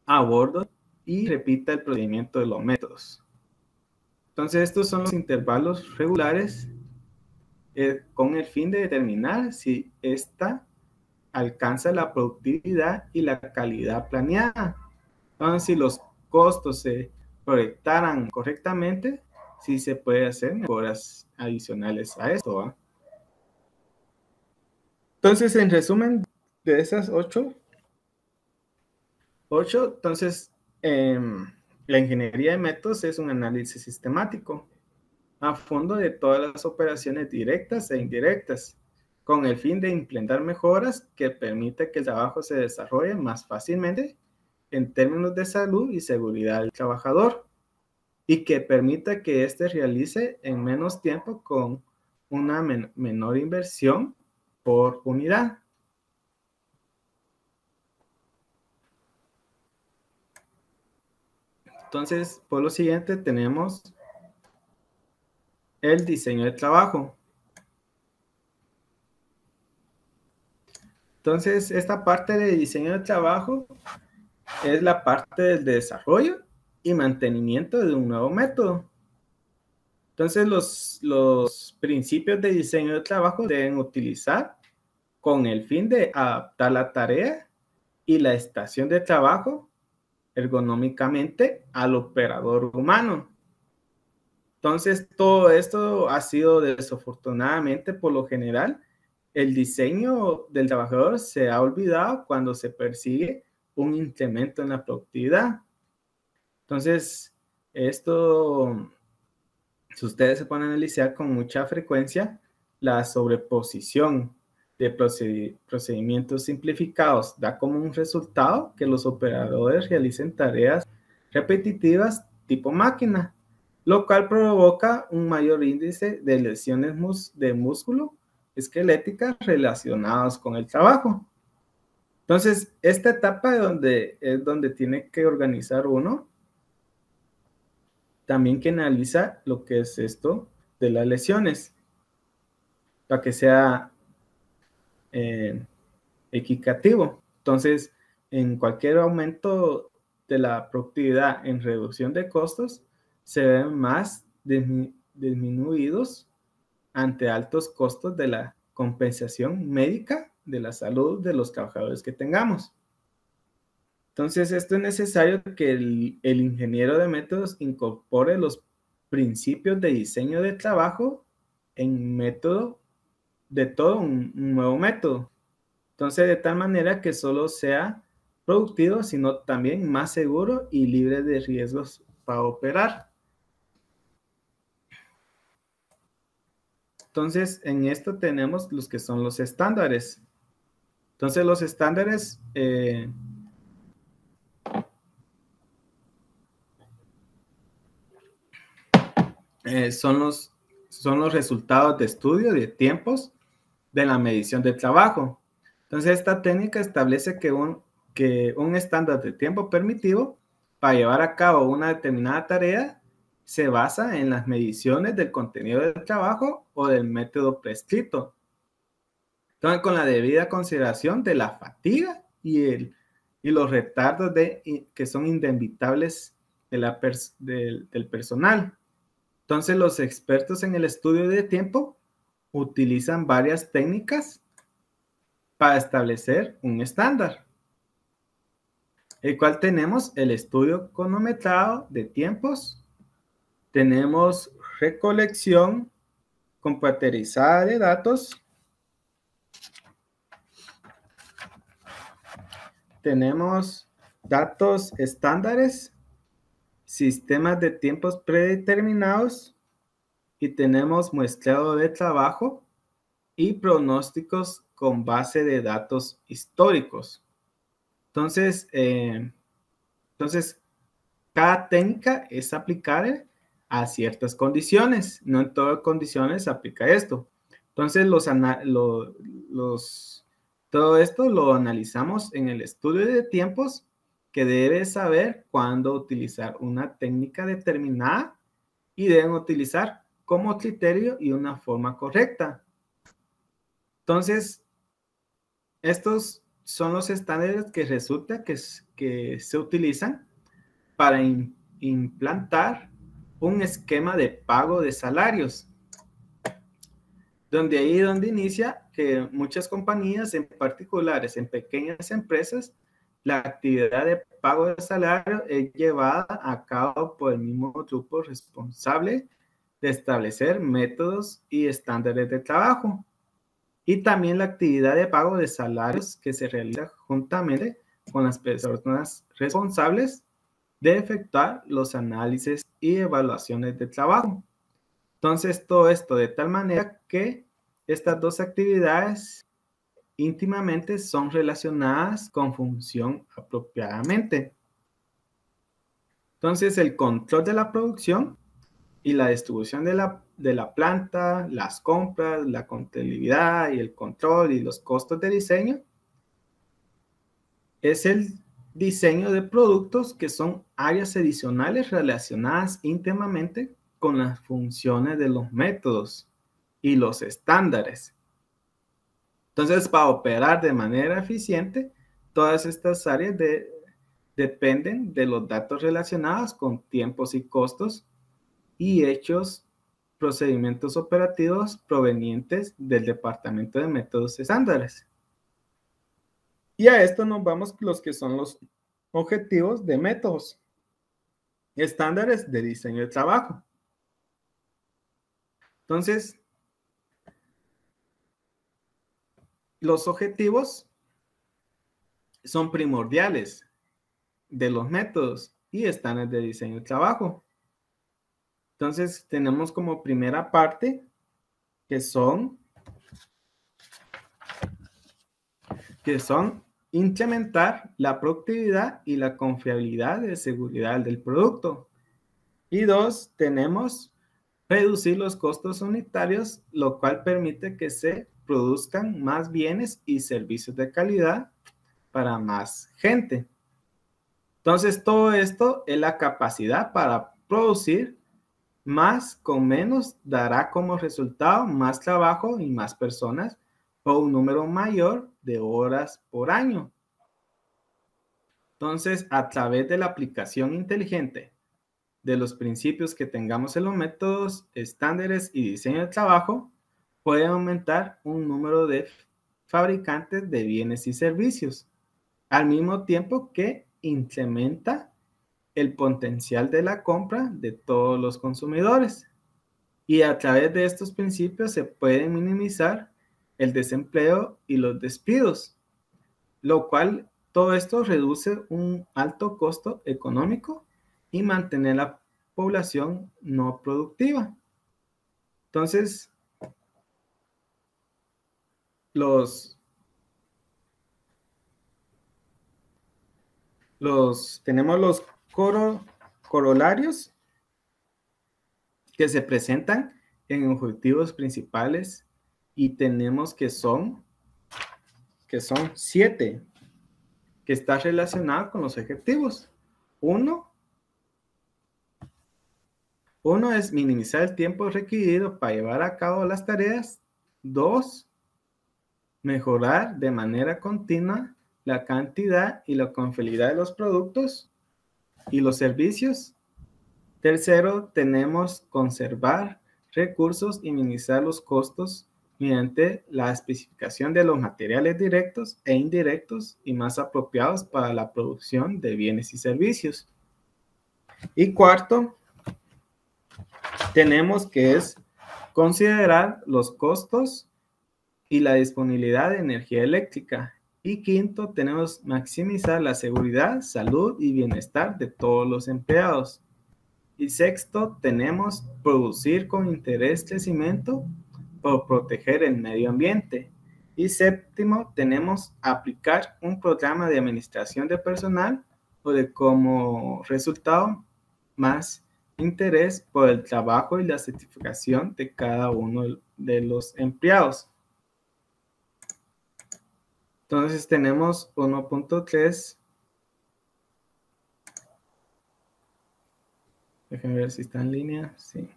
a bordo y repita el procedimiento de los métodos. Entonces estos son los intervalos regulares con el fin de determinar si ésta alcanza la productividad y la calidad planeada. Entonces, si los costos se proyectaran correctamente, sí se puede hacer mejoras adicionales a esto, ¿va? Entonces, en resumen, de esas 8, entonces, la ingeniería de métodos es un análisis sistemático a fondo de todas las operaciones directas e indirectas, con el fin de implementar mejoras que permitan que el trabajo se desarrolle más fácilmente en términos de salud y seguridad del trabajador y que permita que éste realice en menos tiempo con una menor inversión por unidad. Entonces, por lo siguiente tenemos el diseño de trabajo. Entonces, esta parte de diseño de trabajo es la parte del desarrollo y mantenimiento de un nuevo método. Entonces, los principios de diseño de trabajo deben utilizar con el fin de adaptar la tarea y la estación de trabajo ergonómicamente al operador humano. Entonces, todo esto ha sido desafortunadamente, por lo general, el diseño del trabajador se ha olvidado cuando se persigue un incremento en la productividad. Entonces, esto, si ustedes se ponen a analizar con mucha frecuencia, la sobreposición de procedimientos simplificados da como un resultado que los operadores realicen tareas repetitivas tipo máquina, lo cual provoca un mayor índice de lesiones de músculo esqueléticas relacionadas con el trabajo. Entonces, esta etapa es donde tiene que organizar uno, también que analiza lo que es esto de las lesiones, para que sea equitativo. Entonces, en cualquier aumento de la productividad en reducción de costos, se ven más disminuidos ante altos costos de la compensación médica de la salud de los trabajadores que tengamos. Entonces, esto es necesario que el ingeniero de métodos incorpore los principios de diseño de trabajo en método de todo un nuevo método. Entonces, de tal manera que solo sea productivo, sino también más seguro y libre de riesgos para operar. Entonces, en esto tenemos los que son los estándares. Entonces, los estándares son los resultados de estudio de tiempos de la medición del trabajo. Entonces, esta técnica establece que un estándar de tiempo permitido para llevar a cabo una determinada tarea se basa en las mediciones del contenido del trabajo o del método prescrito. Entonces, con la debida consideración de la fatiga y los retardos que son inevitables del personal. Entonces, los expertos en el estudio de tiempo utilizan varias técnicas para establecer un estándar, el cual tenemos el estudio cronometrado de tiempos, tenemos recolección computarizada de datos, tenemos datos estándares sistemas de tiempos predeterminados y tenemos muestreo de trabajo y pronósticos con base de datos históricos. Entonces, cada técnica es aplicable a ciertas condiciones. No en todas condiciones se aplica esto. Entonces, todo esto lo analizamos en el estudio de tiempos, que debe saber cuándo utilizar una técnica determinada y deben utilizar como criterio y una forma correcta. Entonces, estos son los estándares que resulta que se utilizan para implantar un esquema de pago de salarios. Donde inicia que muchas compañías, en particulares en pequeñas empresas, la actividad de pago de salario es llevada a cabo por el mismo grupo responsable de establecer métodos y estándares de trabajo. Y también la actividad de pago de salarios que se realiza juntamente con las personas responsables de efectuar los análisis y evaluaciones de trabajo. Entonces, todo esto de tal manera que estas dos actividades íntimamente son relacionadas con función apropiadamente. Entonces, el control de la producción y la distribución de la planta, las compras, la contabilidad y el control y los costos de diseño es el diseño de productos que son áreas adicionales relacionadas íntimamente con las funciones de los métodos y los estándares. Entonces, para operar de manera eficiente, todas estas áreas dependen de los datos relacionados con tiempos y costos y hechos procedimientos operativos provenientes del Departamento de Métodos Estándares. Y a esto nos vamos los que son los objetivos de métodos estándares de diseño de trabajo. Entonces, los objetivos son primordiales de los métodos y estándares de diseño de trabajo. Entonces, tenemos como primera parte que son incrementar la productividad y la confiabilidad de seguridad del producto. Y dos, tenemos reducir los costos unitarios, lo cual permite que se produzcan más bienes y servicios de calidad para más gente. Entonces, todo esto es la capacidad para producir más con menos, dará como resultado más trabajo y más personas o un número mayor de horas por año. Entonces, a través de la aplicación inteligente de los principios que tengamos en los métodos, estándares y diseño de trabajo, puede aumentar un número de fabricantes de bienes y servicios, al mismo tiempo que incrementa el potencial de la compra de todos los consumidores. Y a través de estos principios se puede minimizar el desempleo y los despidos, lo cual todo esto reduce un alto costo económico y mantener la población no productiva. Entonces, tenemos los corolarios que se presentan en objetivos principales y tenemos que son 7 que está relacionado con los objetivos. Uno es minimizar el tiempo requerido para llevar a cabo las tareas. 2, mejorar de manera continua la cantidad y la confiabilidad de los productos y los servicios. Tercero, tenemos conservar recursos y minimizar los costos mediante la especificación de los materiales directos e indirectos y más apropiados para la producción de bienes y servicios. Y cuarto, tenemos que es considerar los costos y la disponibilidad de energía eléctrica. Y quinto, tenemos maximizar la seguridad, salud y bienestar de todos los empleados. Y sexto, tenemos producir con interés crecimiento por proteger el medio ambiente. Y séptimo, tenemos aplicar un programa de administración de personal o de como resultado más interés por el trabajo y la certificación de cada uno de los empleados. Entonces tenemos 1.3. Déjenme ver si está en línea. Sí.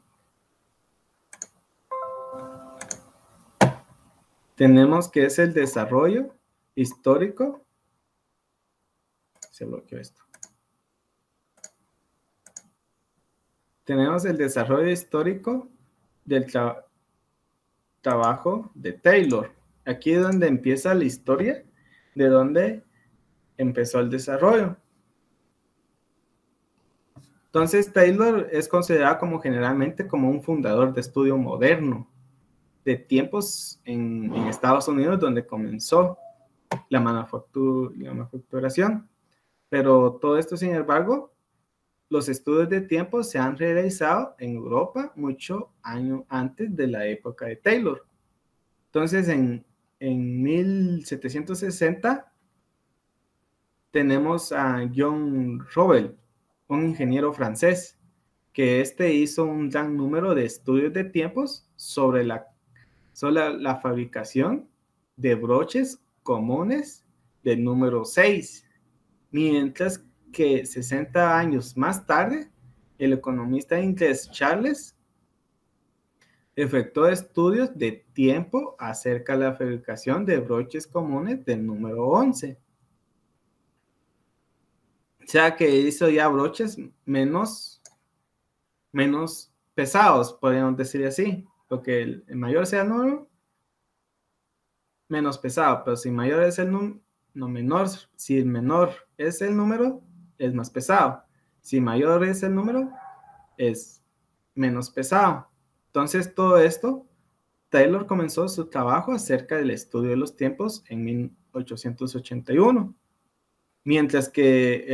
Tenemos que es el desarrollo histórico. Se bloqueó esto. Tenemos el desarrollo histórico del trabajo de Taylor. Aquí es donde empieza la historia de donde empezó el desarrollo. Entonces, Taylor es considerado como generalmente como un fundador de estudio moderno de tiempos en Estados Unidos donde comenzó la manufacturación. Pero todo esto, sin embargo, los estudios de tiempo se han realizado en Europa mucho años antes de la época de Taylor. Entonces, en 1760 tenemos a John Robel, un ingeniero francés, que hizo un gran número de estudios de tiempos sobre la fabricación de broches comunes del número 6, mientras que 60 años más tarde, el economista inglés Charles efectuó estudios de tiempo acerca de la fabricación de broches comunes del número 11. O sea que hizo ya broches menos pesados, podríamos decir así, porque el mayor sea el número, menos pesado, pero si mayor es el número, no menor, si el menor es el número, es más pesado. Si mayor es el número, es menos pesado. Entonces, todo esto, Taylor comenzó su trabajo acerca del estudio de los tiempos en 1881, mientras que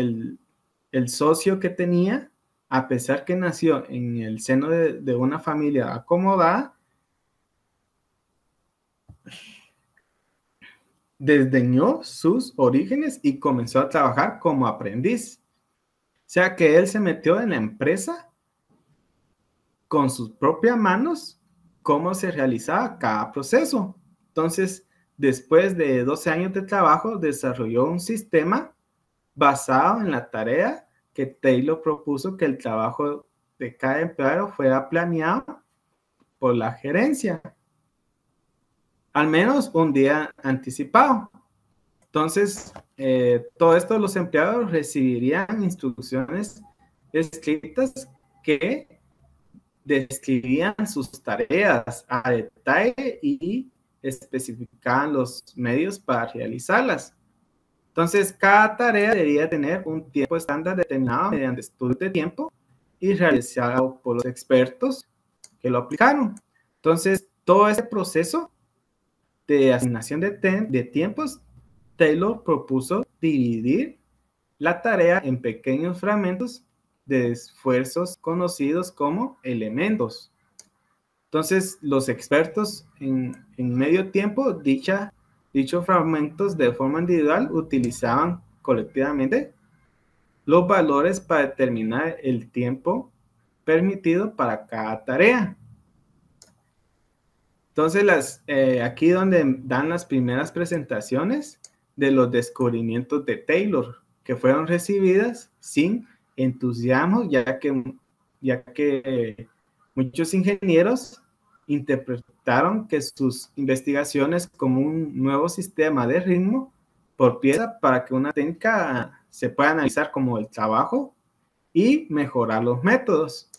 el socio que tenía, a pesar que nació en el seno de una familia acomodada, desdeñó sus orígenes y comenzó a trabajar como aprendiz. O sea que él se metió en la empresa con sus propias manos, cómo se realizaba cada proceso. Entonces, después de 12 años de trabajo, desarrolló un sistema basado en la tarea que Taylor propuso, que el trabajo de cada empleado fuera planeado por la gerencia, al menos un día anticipado. Entonces, todo esto los empleados recibirían instrucciones escritas que describían sus tareas a detalle y especificaban los medios para realizarlas. Entonces, cada tarea debía tener un tiempo estándar determinado mediante estudios de tiempo y realizado por los expertos que lo aplicaron. Entonces, todo ese proceso de asignación de tiempos, Taylor propuso dividir la tarea en pequeños fragmentos de esfuerzos conocidos como elementos. Entonces, los expertos en medio tiempo, dichos fragmentos de forma individual utilizaban colectivamente los valores para determinar el tiempo permitido para cada tarea. Entonces, aquí donde dan las primeras presentaciones de los descubrimientos de Taylor, que fueron recibidas sin entusiasmo, ya que muchos ingenieros interpretaron que sus investigaciones como un nuevo sistema de ritmo por pieza para que una técnica se pueda analizar como el trabajo y mejorar los métodos.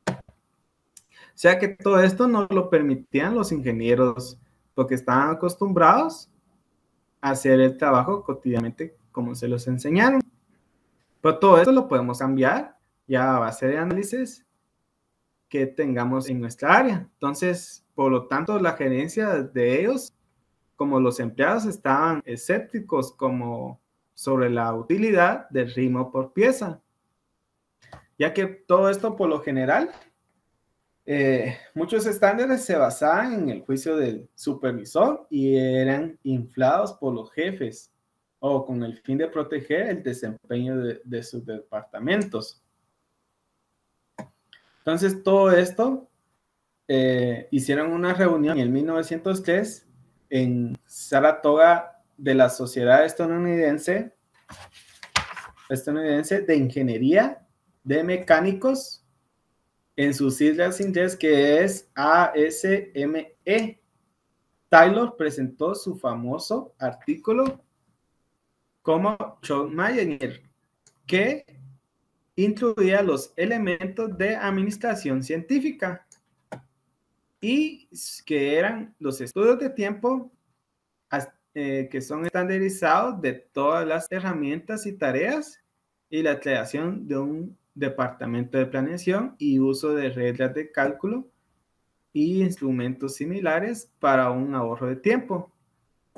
O sea que todo esto no lo permitían los ingenieros porque estaban acostumbrados a hacer el trabajo cotidianamente como se los enseñaron. Pero todo esto lo podemos cambiar ya a base de análisis que tengamos en nuestra área. Entonces, por lo tanto, la gerencia de ellos, como los empleados, estaban escépticos sobre la utilidad del ritmo por pieza. ya que todo esto por lo general, muchos estándares se basaban en el juicio del supervisor y eran inflados por los jefes o con el fin de proteger el desempeño de sus departamentos. Entonces, todo esto hicieron una reunión en 1903 en Saratoga de la Sociedad Estadounidense de Ingeniería de Mecánicos en sus siglas inglés, que es ASME. Taylor presentó su famoso artículo como Schottenmeier, que incluía los elementos de administración científica y que eran los estudios de tiempo que son estandarizados de todas las herramientas y tareas y la creación de un departamento de planeación y uso de reglas de cálculo y instrumentos similares para un ahorro de tiempo,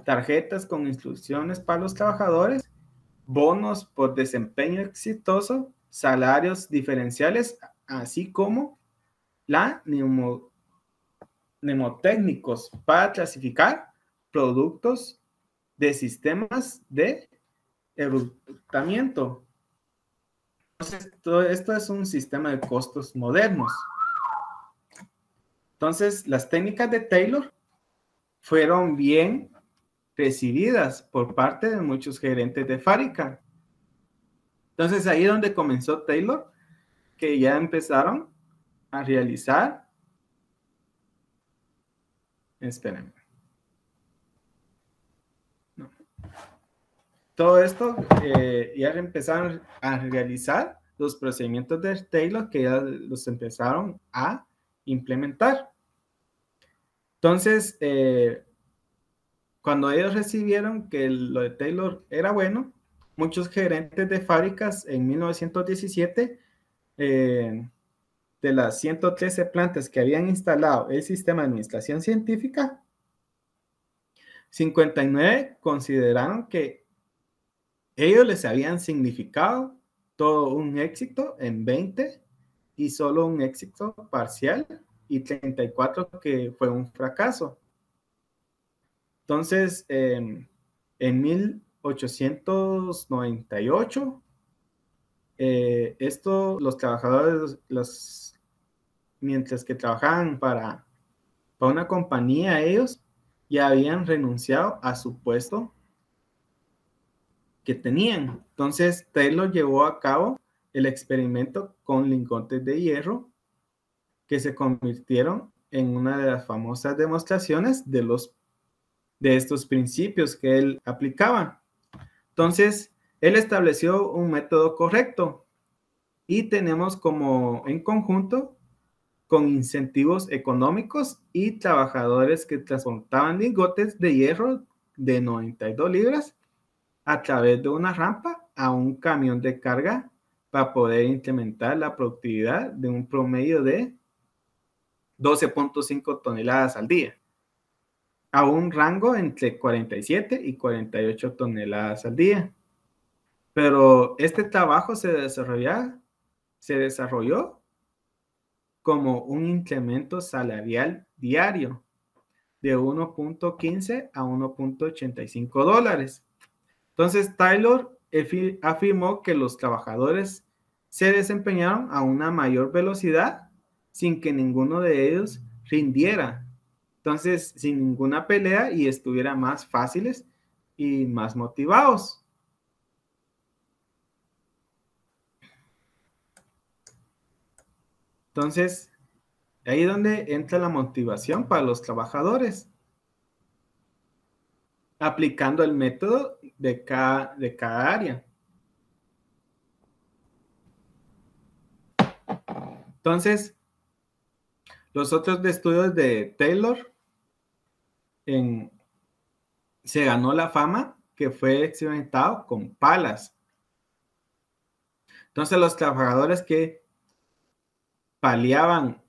tarjetas con instrucciones para los trabajadores, bonos por desempeño exitoso, salarios diferenciales, así como la mnemotécnicos para clasificar productos de sistemas de enrutamiento. Entonces, todo esto es un sistema de costos modernos. Entonces, las técnicas de Taylor fueron bien recibidas por parte de muchos gerentes de fábrica. Entonces, ahí es donde comenzó Taylor, que ya empezaron a realizar. Espérenme. No. Todo esto ya empezaron a realizar los procedimientos de Taylor, que ya los empezaron a implementar. Entonces, cuando ellos recibieron que lo de Taylor era bueno, muchos gerentes de fábricas en 1917, de las 113 plantas que habían instalado el sistema de administración científica, 59 consideraron que ellos les habían significado todo un éxito en 20 y solo un éxito parcial y 34 que fue un fracaso. Entonces, en 1898, los trabajadores, mientras que trabajaban para una compañía, ellos ya habían renunciado a su puesto que tenían. Entonces, Taylor llevó a cabo el experimento con lingotes de hierro que se convirtieron en una de las famosas demostraciones de estos principios que él aplicaba. Entonces, él estableció un método correcto y tenemos como en conjunto con incentivos económicos y trabajadores que transportaban lingotes de hierro de 92 libras a través de una rampa a un camión de carga para poder incrementar la productividad de un promedio de 12.5 toneladas al día, a un rango entre 47 y 48 toneladas al día. Pero este trabajo se desarrolló como un incremento salarial diario de 1.15 a 1.85 dólares. Entonces, Taylor afirmó que los trabajadores se desempeñaron a una mayor velocidad sin que ninguno de ellos rindiera. Entonces, sin ninguna pelea y estuviera más fáciles y más motivados. Entonces, ahí es donde entra la motivación para los trabajadores, aplicando el método de cada área. Entonces, los otros estudios de Taylor se ganó la fama que fue experimentado con palas. Entonces, los trabajadores que paliaban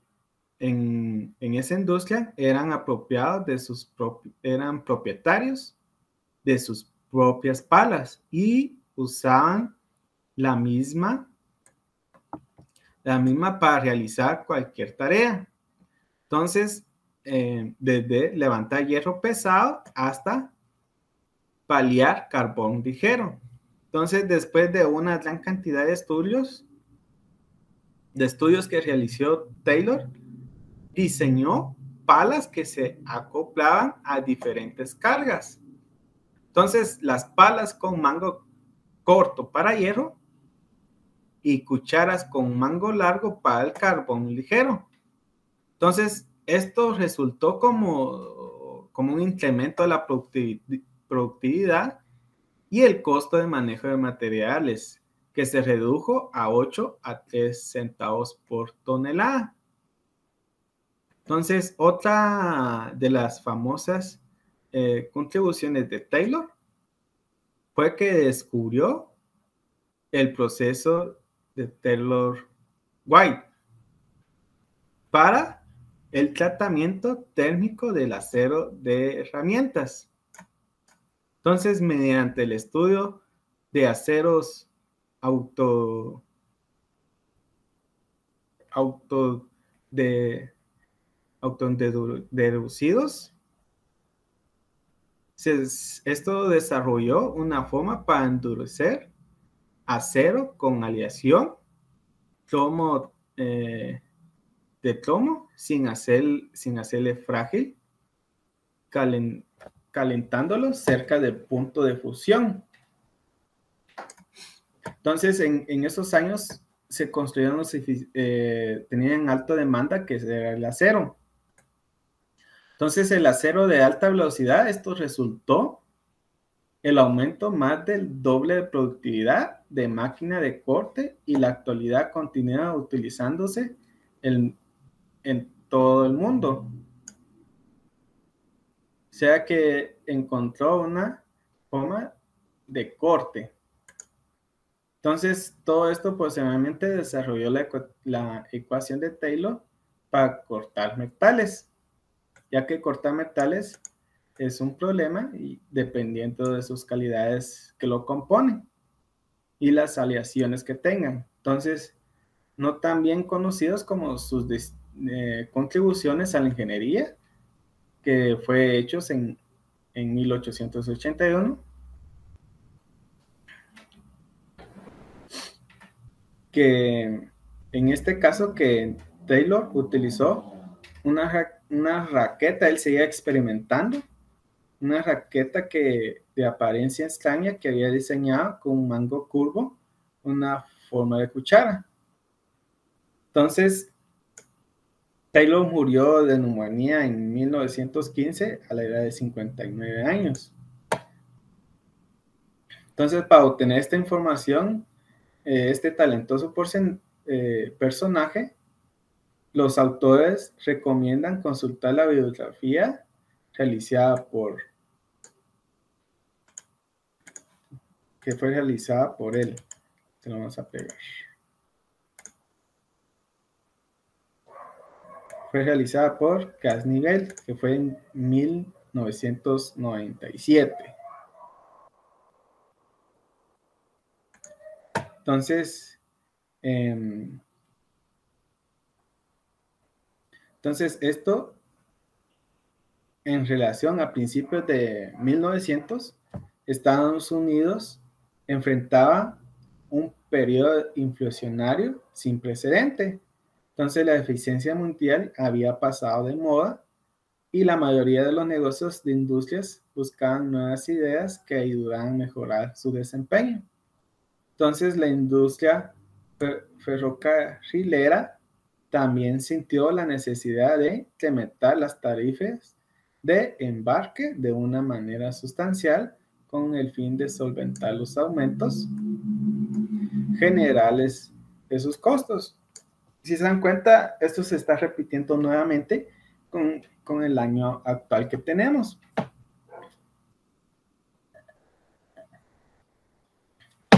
en esa industria eran eran propietarios de sus propias palas y usaban la misma la misma para realizar cualquier tarea. Entonces, desde levantar hierro pesado hasta paliar carbón ligero. Entonces, después de una gran cantidad de estudios que realizó Taylor, diseñó palas que se acoplaban a diferentes cargas. Entonces, las palas con mango corto para hierro y cucharas con mango largo para el carbón ligero. Entonces, esto resultó como un incremento de la productividad y el costo de manejo de materiales, que se redujo a 8 a 3 centavos por tonelada. Entonces, otra de las famosas contribuciones de Taylor fue que descubrió el proceso de Taylor-White para el tratamiento térmico del acero de herramientas. Entonces, mediante el estudio de aceros autodeducidos, esto desarrolló una forma para endurecer acero con aleación de plomo sin hacerle frágil, calentándolo cerca del punto de fusión. Entonces, en esos años se construyeron tenían alta demanda, que era el acero. Entonces, el acero de alta velocidad, esto resultó el aumento más del doble de productividad de máquina de corte, y la actualidad continúa utilizándose en todo el mundo. O sea que encontró una forma de corte. Entonces, todo esto posteriormente desarrolló la ecuación de Taylor para cortar metales, ya que cortar metales es un problema y dependiendo de sus calidades que lo componen y las aleaciones que tengan. Entonces, no tan bien conocidos como sus contribuciones a la ingeniería, que fue hechos en 1881, que en este caso que Taylor utilizó una raqueta, él seguía experimentando, una raqueta de apariencia extraña que había diseñado con un mango curvo, una forma de cuchara. Entonces, Taylor murió de neumonía en 1915 a la edad de 59 años. Entonces, para obtener esta información, este talentoso personaje, los autores recomiendan consultar la bibliografía que fue realizada por él. Se lo vamos a pegar. Fue realizada por Casnivel, que fue en 1997. Entonces, esto en relación a principios de 1900, Estados Unidos enfrentaba un periodo inflacionario sin precedente. Entonces, la eficiencia mundial había pasado de moda y la mayoría de los negocios de industrias buscaban nuevas ideas que ayudaran a mejorar su desempeño. Entonces, la industria ferrocarrilera también sintió la necesidad de incrementar las tarifas de embarque de una manera sustancial con el fin de solventar los aumentos generales de sus costos. Si se dan cuenta, esto se está repitiendo nuevamente con el año actual que tenemos.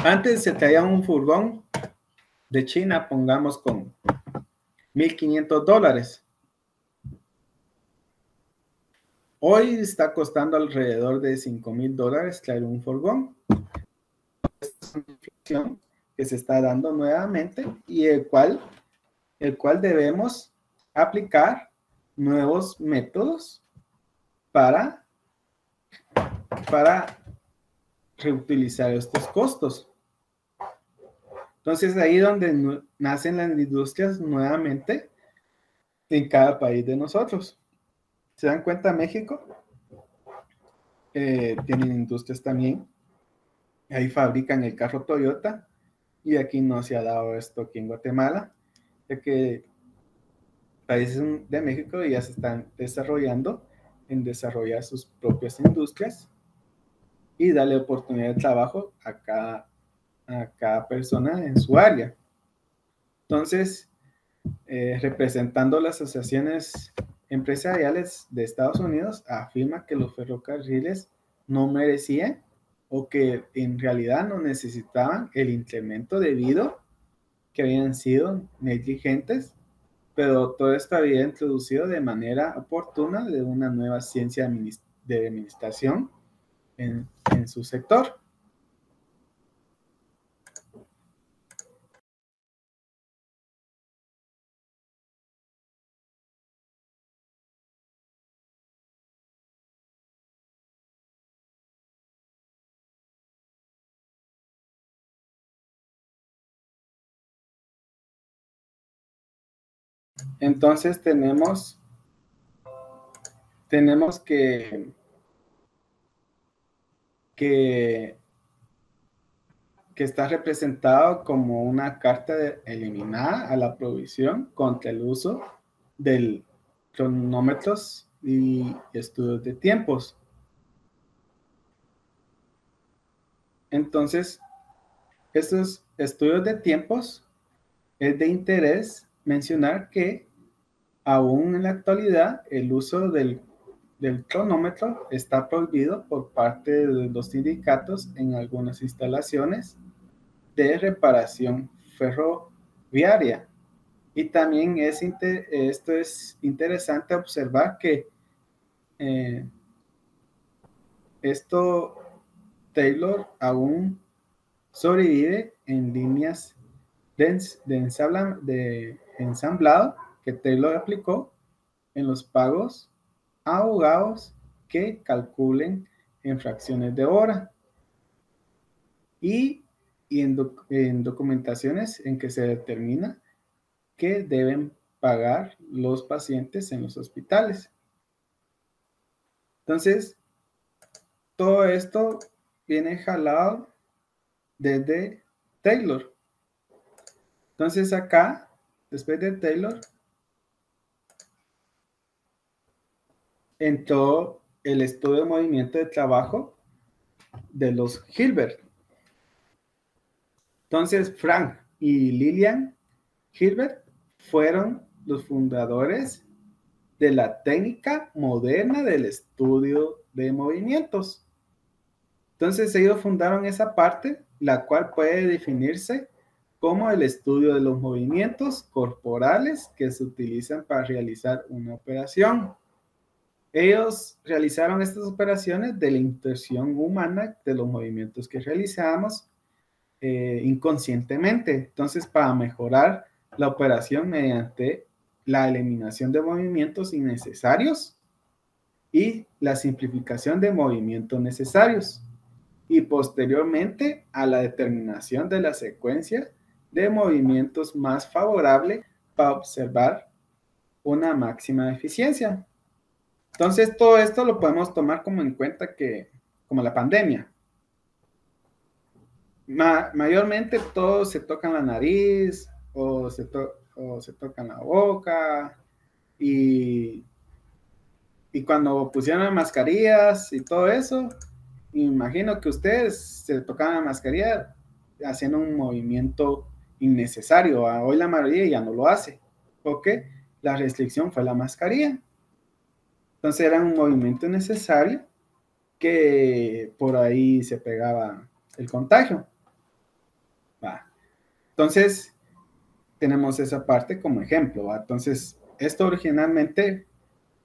Antes se traía un furgón de China, pongamos con $1,500. Hoy está costando alrededor de $5,000 traer un furgón. Es una inflación que se está dando nuevamente y el cual el cual debemos aplicar nuevos métodos para reutilizar estos costos. Entonces, ahí donde nacen las industrias nuevamente en cada país de nosotros. ¿Se dan cuenta? México tienen industrias también. Ahí fabrican el carro Toyota y aquí no se ha dado esto aquí en Guatemala, ya que países de México ya se están desarrollando en desarrollar sus propias industrias y darle oportunidad de trabajo a cada persona en su área. Entonces, representando las asociaciones empresariales de Estados Unidos, afirma que los ferrocarriles no merecían o que en realidad no necesitaban el incremento debido que habían sido negligentes, pero todo esto había introducido de manera oportuna de una nueva ciencia de administración en su sector. Entonces tenemos que está representado como una carta eliminada a la provisión contra el uso de cronómetros y estudios de tiempos. Entonces, estos estudios de tiempos es de interés mencionar que aún en la actualidad el uso del cronómetro está prohibido por parte de los sindicatos en algunas instalaciones de reparación ferroviaria. Y también esto es interesante observar que Taylor aún sobrevive en líneas de ensamblado que Taylor aplicó en los pagos a abogados que calculen en fracciones de hora y en documentaciones en que se determina que deben pagar los pacientes en los hospitales. Entonces, todo esto viene jalado desde Taylor. Entonces acá, después de Taylor, entró el estudio de movimiento de trabajo de los Hilbert. Entonces, Frank y Lillian Hilbert fueron los fundadores de la técnica moderna del estudio de movimientos. Entonces, ellos fundaron esa parte, la cual puede definirse como el estudio de los movimientos corporales que se utilizan para realizar una operación. Ellos realizaron estas operaciones de la intuición humana de los movimientos que realizamos inconscientemente. Entonces, para mejorar la operación mediante la eliminación de movimientos innecesarios y la simplificación de movimientos necesarios, y posteriormente a la determinación de la secuencia de movimientos más favorable para observar una máxima eficiencia. Entonces, todo esto lo podemos tomar como en cuenta como la pandemia. Mayormente todos se tocan la nariz o se tocan la boca y cuando pusieron las mascarillas y todo eso, imagino que ustedes se tocaban la mascarilla haciendo un movimiento innecesario. Hoy la mayoría ya no lo hace porque la restricción fue la mascarilla. Entonces era un movimiento necesario que por ahí se pegaba el contagio. Entonces, tenemos esa parte como ejemplo. Entonces, esto originalmente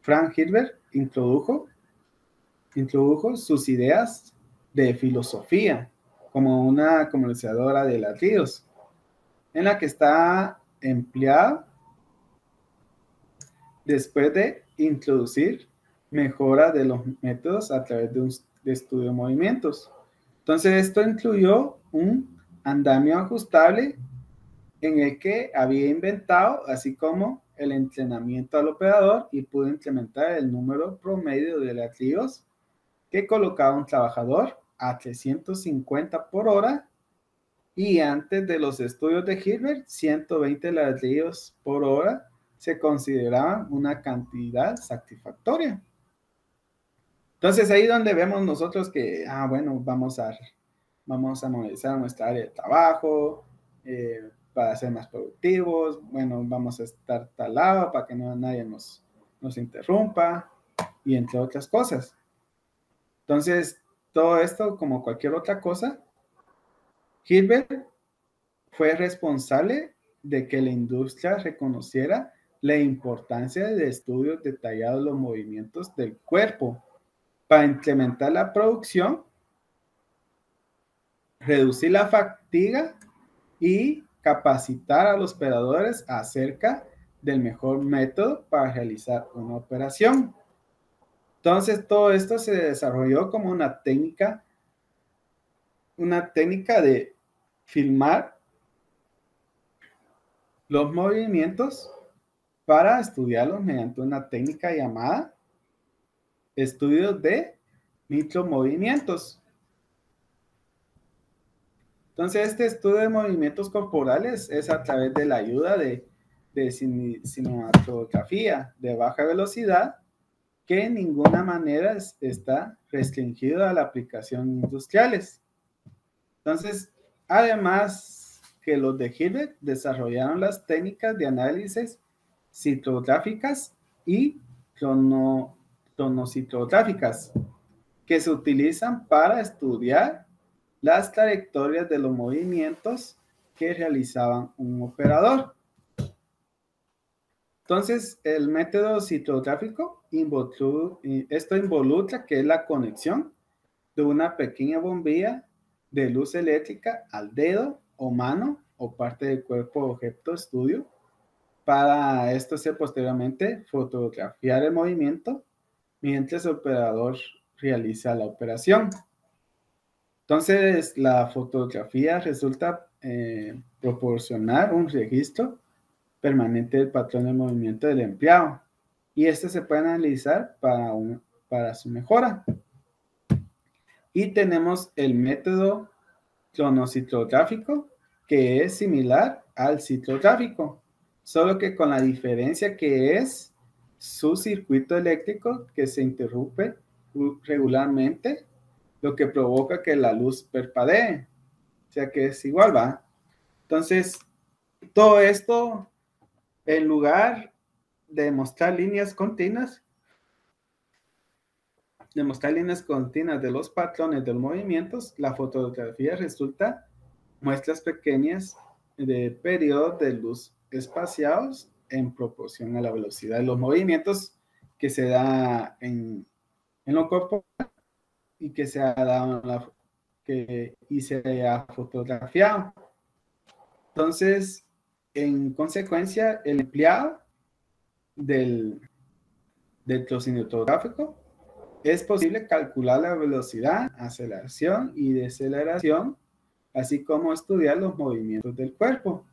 Frank Hilbert introdujo sus ideas de filosofía como una comerciadora de latidos, en la que está empleada después de introducir mejora de los métodos a través de un estudio de movimientos. Entonces, esto incluyó un andamio ajustable en el que había inventado, así como el entrenamiento al operador, y pudo implementar el número promedio de ladrillos que colocaba un trabajador a 350 por hora, y antes de los estudios de Hilbert, 120 ladrillos por hora se consideraban una cantidad satisfactoria. Entonces ahí donde vemos nosotros que, bueno, vamos a monetizar nuestra área de trabajo, para ser más productivos, bueno, vamos a estar tal lado para que nadie nos interrumpa, y entre otras cosas. Entonces, todo esto, como cualquier otra cosa, Hilbert fue responsable de que la industria reconociera la importancia de estudios detallados de los movimientos del cuerpo para incrementar la producción, reducir la fatiga y capacitar a los operadores acerca del mejor método para realizar una operación. Entonces, todo esto se desarrolló como una técnica de filmar los movimientos para estudiarlos mediante una técnica llamada estudios de micromovimientos. Entonces, este estudio de movimientos corporales es a través de la ayuda de cinematografía de baja velocidad, que en ninguna manera está restringido a la aplicación industriales. Entonces, además que los de Hilbert desarrollaron las técnicas de análisis citrográficas y cronocitrográficas, que se utilizan para estudiar las trayectorias de los movimientos que realizaban un operador. Entonces, el método citrográfico involucra que es la conexión de una pequeña bombilla de luz eléctrica al dedo o mano o parte del cuerpo objeto estudio. Para esto se posteriormente fotografiar el movimiento mientras el operador realiza la operación. Entonces, la fotografía resulta proporcionar un registro permanente del patrón de movimiento del empleado, y este se puede analizar para su mejora. Y tenemos el método cronocitrográfico, que es similar al citrográfico, solo que con la diferencia que es su circuito eléctrico que se interrumpe regularmente, lo que provoca que la luz parpadee, o sea que es igual, ¿va? Entonces, todo esto, en lugar de mostrar líneas continuas, de los patrones de los movimientos, la fotografía resulta muestras pequeñas de periodos de luz espaciados en proporción a la velocidad de los movimientos que se da en lo corporal y que se ha dado y se ha fotografiado. Entonces, en consecuencia, el empleado del cinematográfico es posible calcular la velocidad, aceleración y deceleración, así como estudiar los movimientos del cuerpo.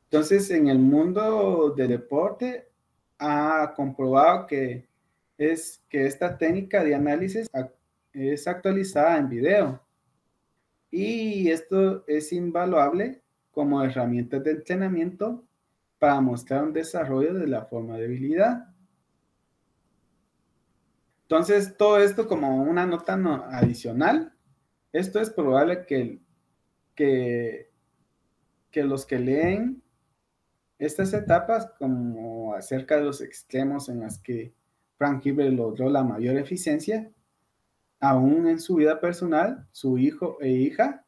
Entonces, en el mundo del deporte ha comprobado que esta técnica de análisis es actualizada en video, y esto es invaluable como herramienta de entrenamiento para mostrar un desarrollo de la forma de habilidad. Entonces, todo esto como una nota adicional, esto es probable que los que leen estas etapas, como acerca de los extremos en las que Frank Hilbert logró la mayor eficiencia, aún en su vida personal, su hijo e hija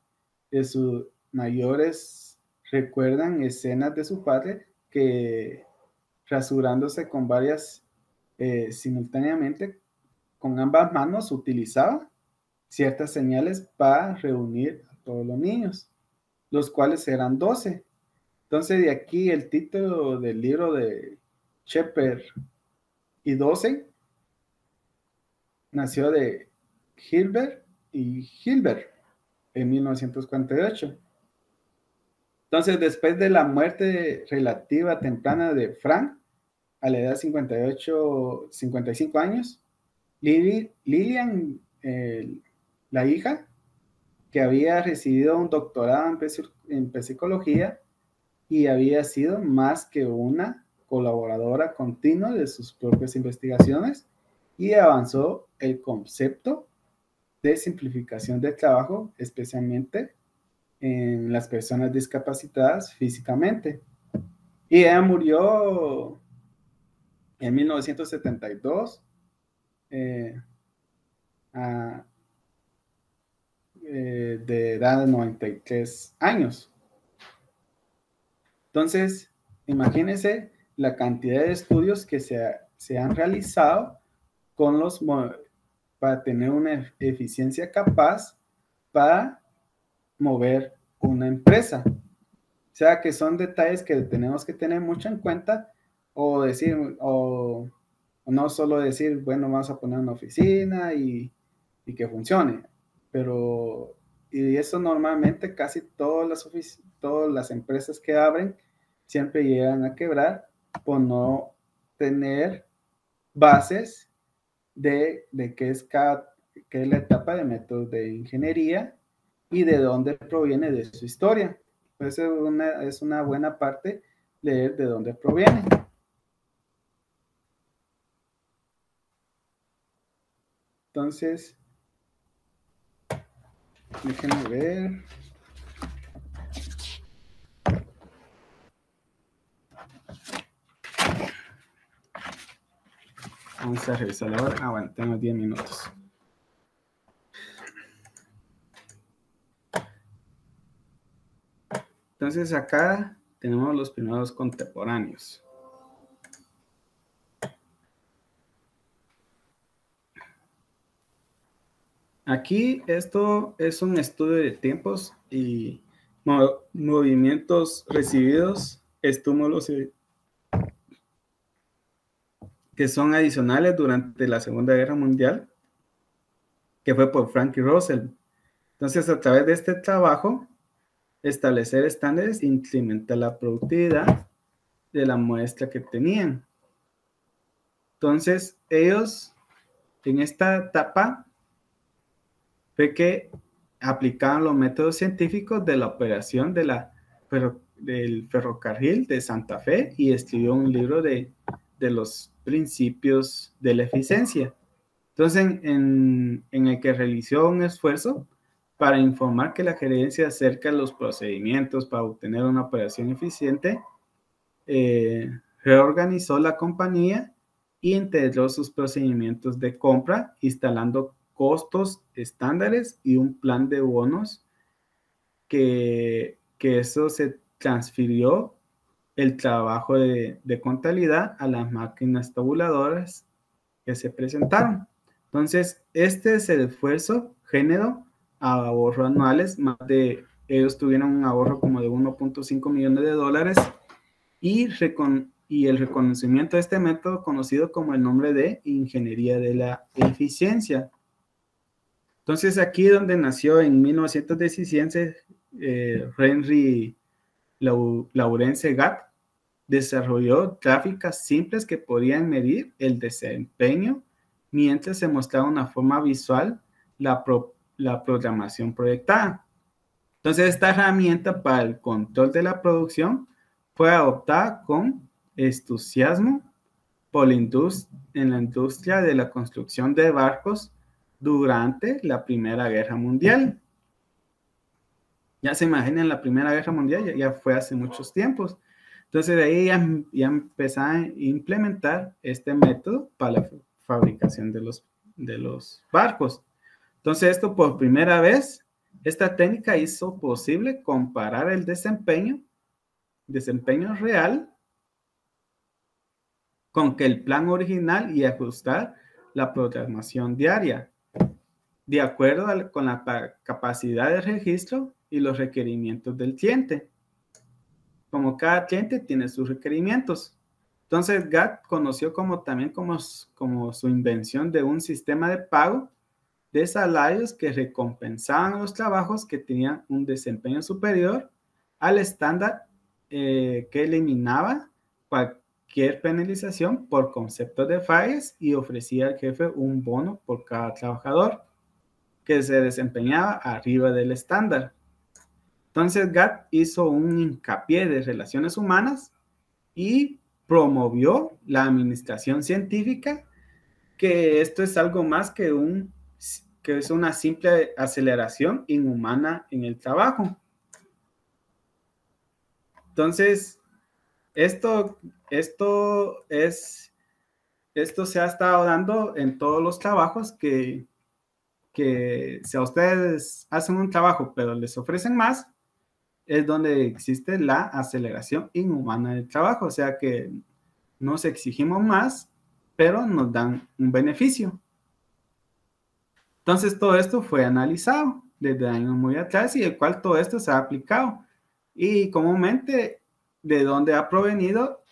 de sus mayores recuerdan escenas de su padre que, rasurándose con varias simultáneamente con ambas manos, utilizaba ciertas señales para reunir a todos los niños, los cuales eran 12. Entonces, de aquí el título del libro de Shepard y Dossey nació de Hilbert y Hilbert en 1948. Entonces, después de la muerte relativa temprana de Frank, a la edad de 55 años, Lillian, la hija, que había recibido un doctorado en psicología y había sido más que una colaboradora continua de sus propias investigaciones, y avanzó el concepto de simplificación del trabajo, especialmente en las personas discapacitadas físicamente. Y ella murió en 1972 de edad de 93 años. Entonces, imagínense la cantidad de estudios que se han realizado con para tener una eficiencia capaz para mover una empresa. O sea, que son detalles que tenemos que tener mucho en cuenta, o decir, o no solo decir, bueno, vamos a poner una oficina y que funcione, pero y eso normalmente casi todas las empresas que abren siempre llegan a quebrar por no tener bases de qué es qué es la etapa de métodos de ingeniería y de dónde proviene de su historia. Pues es una buena parte leer de dónde proviene. Entonces, déjenme ver. Vamos a revisar la hora. Ah, bueno, tengo 10 minutos. Entonces acá tenemos los primeros contemporáneos. Aquí esto es un estudio de tiempos y movimientos recibidos, estímulos que son adicionales durante la Segunda Guerra Mundial, que fue por Franklin Russell. Entonces, a través de este trabajo, establecer estándares incrementa la productividad de la muestra que tenían. Entonces, ellos en esta etapa fue que aplicaban los métodos científicos de la operación del ferrocarril de Santa Fe y escribió un libro de los principios de la eficiencia. Entonces, en el que realizó un esfuerzo para informar que la gerencia acerca de los procedimientos para obtener una operación eficiente, reorganizó la compañía e integró sus procedimientos de compra, instalando costos estándares y un plan de bonos que eso se transfirió el trabajo de contabilidad a las máquinas tabuladoras que se presentaron. Entonces, este es el esfuerzo generó ahorro anuales, ellos tuvieron un ahorro como de 1.5 millones de dólares y el reconocimiento de este método conocido como el nombre de ingeniería de la eficiencia. Entonces, aquí donde nació en 1917 Henry Lawrence Gatt, desarrolló gráficas simples que podían medir el desempeño mientras se mostraba una forma visual la programación proyectada. Entonces, esta herramienta para el control de la producción fue adoptada con entusiasmo en la industria de la construcción de barcos durante la Primera Guerra Mundial. Ya se imaginan, la Primera Guerra Mundial ya fue hace muchos tiempos. Entonces, de ahí ya empezaron a implementar este método para la fabricación de los barcos. Entonces, esto por primera vez, esta técnica hizo posible comparar el desempeño real con que el plan original y ajustar la programación diaria de acuerdo con la capacidad de registro y los requerimientos del cliente. Como cada cliente tiene sus requerimientos. Entonces GATT conoció también como su invención de un sistema de pago de salarios que recompensaban los trabajos que tenían un desempeño superior al estándar, que eliminaba cualquier penalización por concepto de fallas y ofrecía al jefe un bono por cada trabajador que se desempeñaba arriba del estándar. Entonces GATT hizo un hincapié de relaciones humanas y promovió la administración científica, que esto es algo más que es una simple aceleración inhumana en el trabajo. Entonces, esto se ha estado dando en todos los trabajos que si a ustedes hacen un trabajo pero les ofrecen más, es donde existe la aceleración inhumana del trabajo, o sea que nos exigimos más, pero nos dan un beneficio. Entonces todo esto fue analizado desde años muy atrás y el cual todo esto se ha aplicado y comúnmente de dónde ha provenido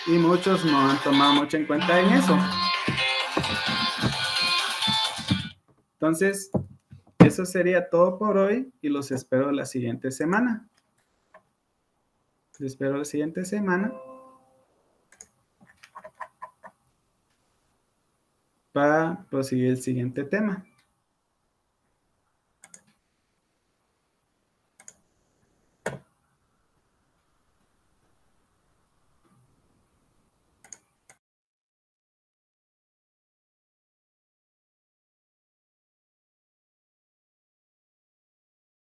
y muchos no han tomado mucho en cuenta en eso. Entonces, eso sería todo por hoy y los espero la siguiente semana. Les espero la siguiente semana para proseguir el siguiente tema.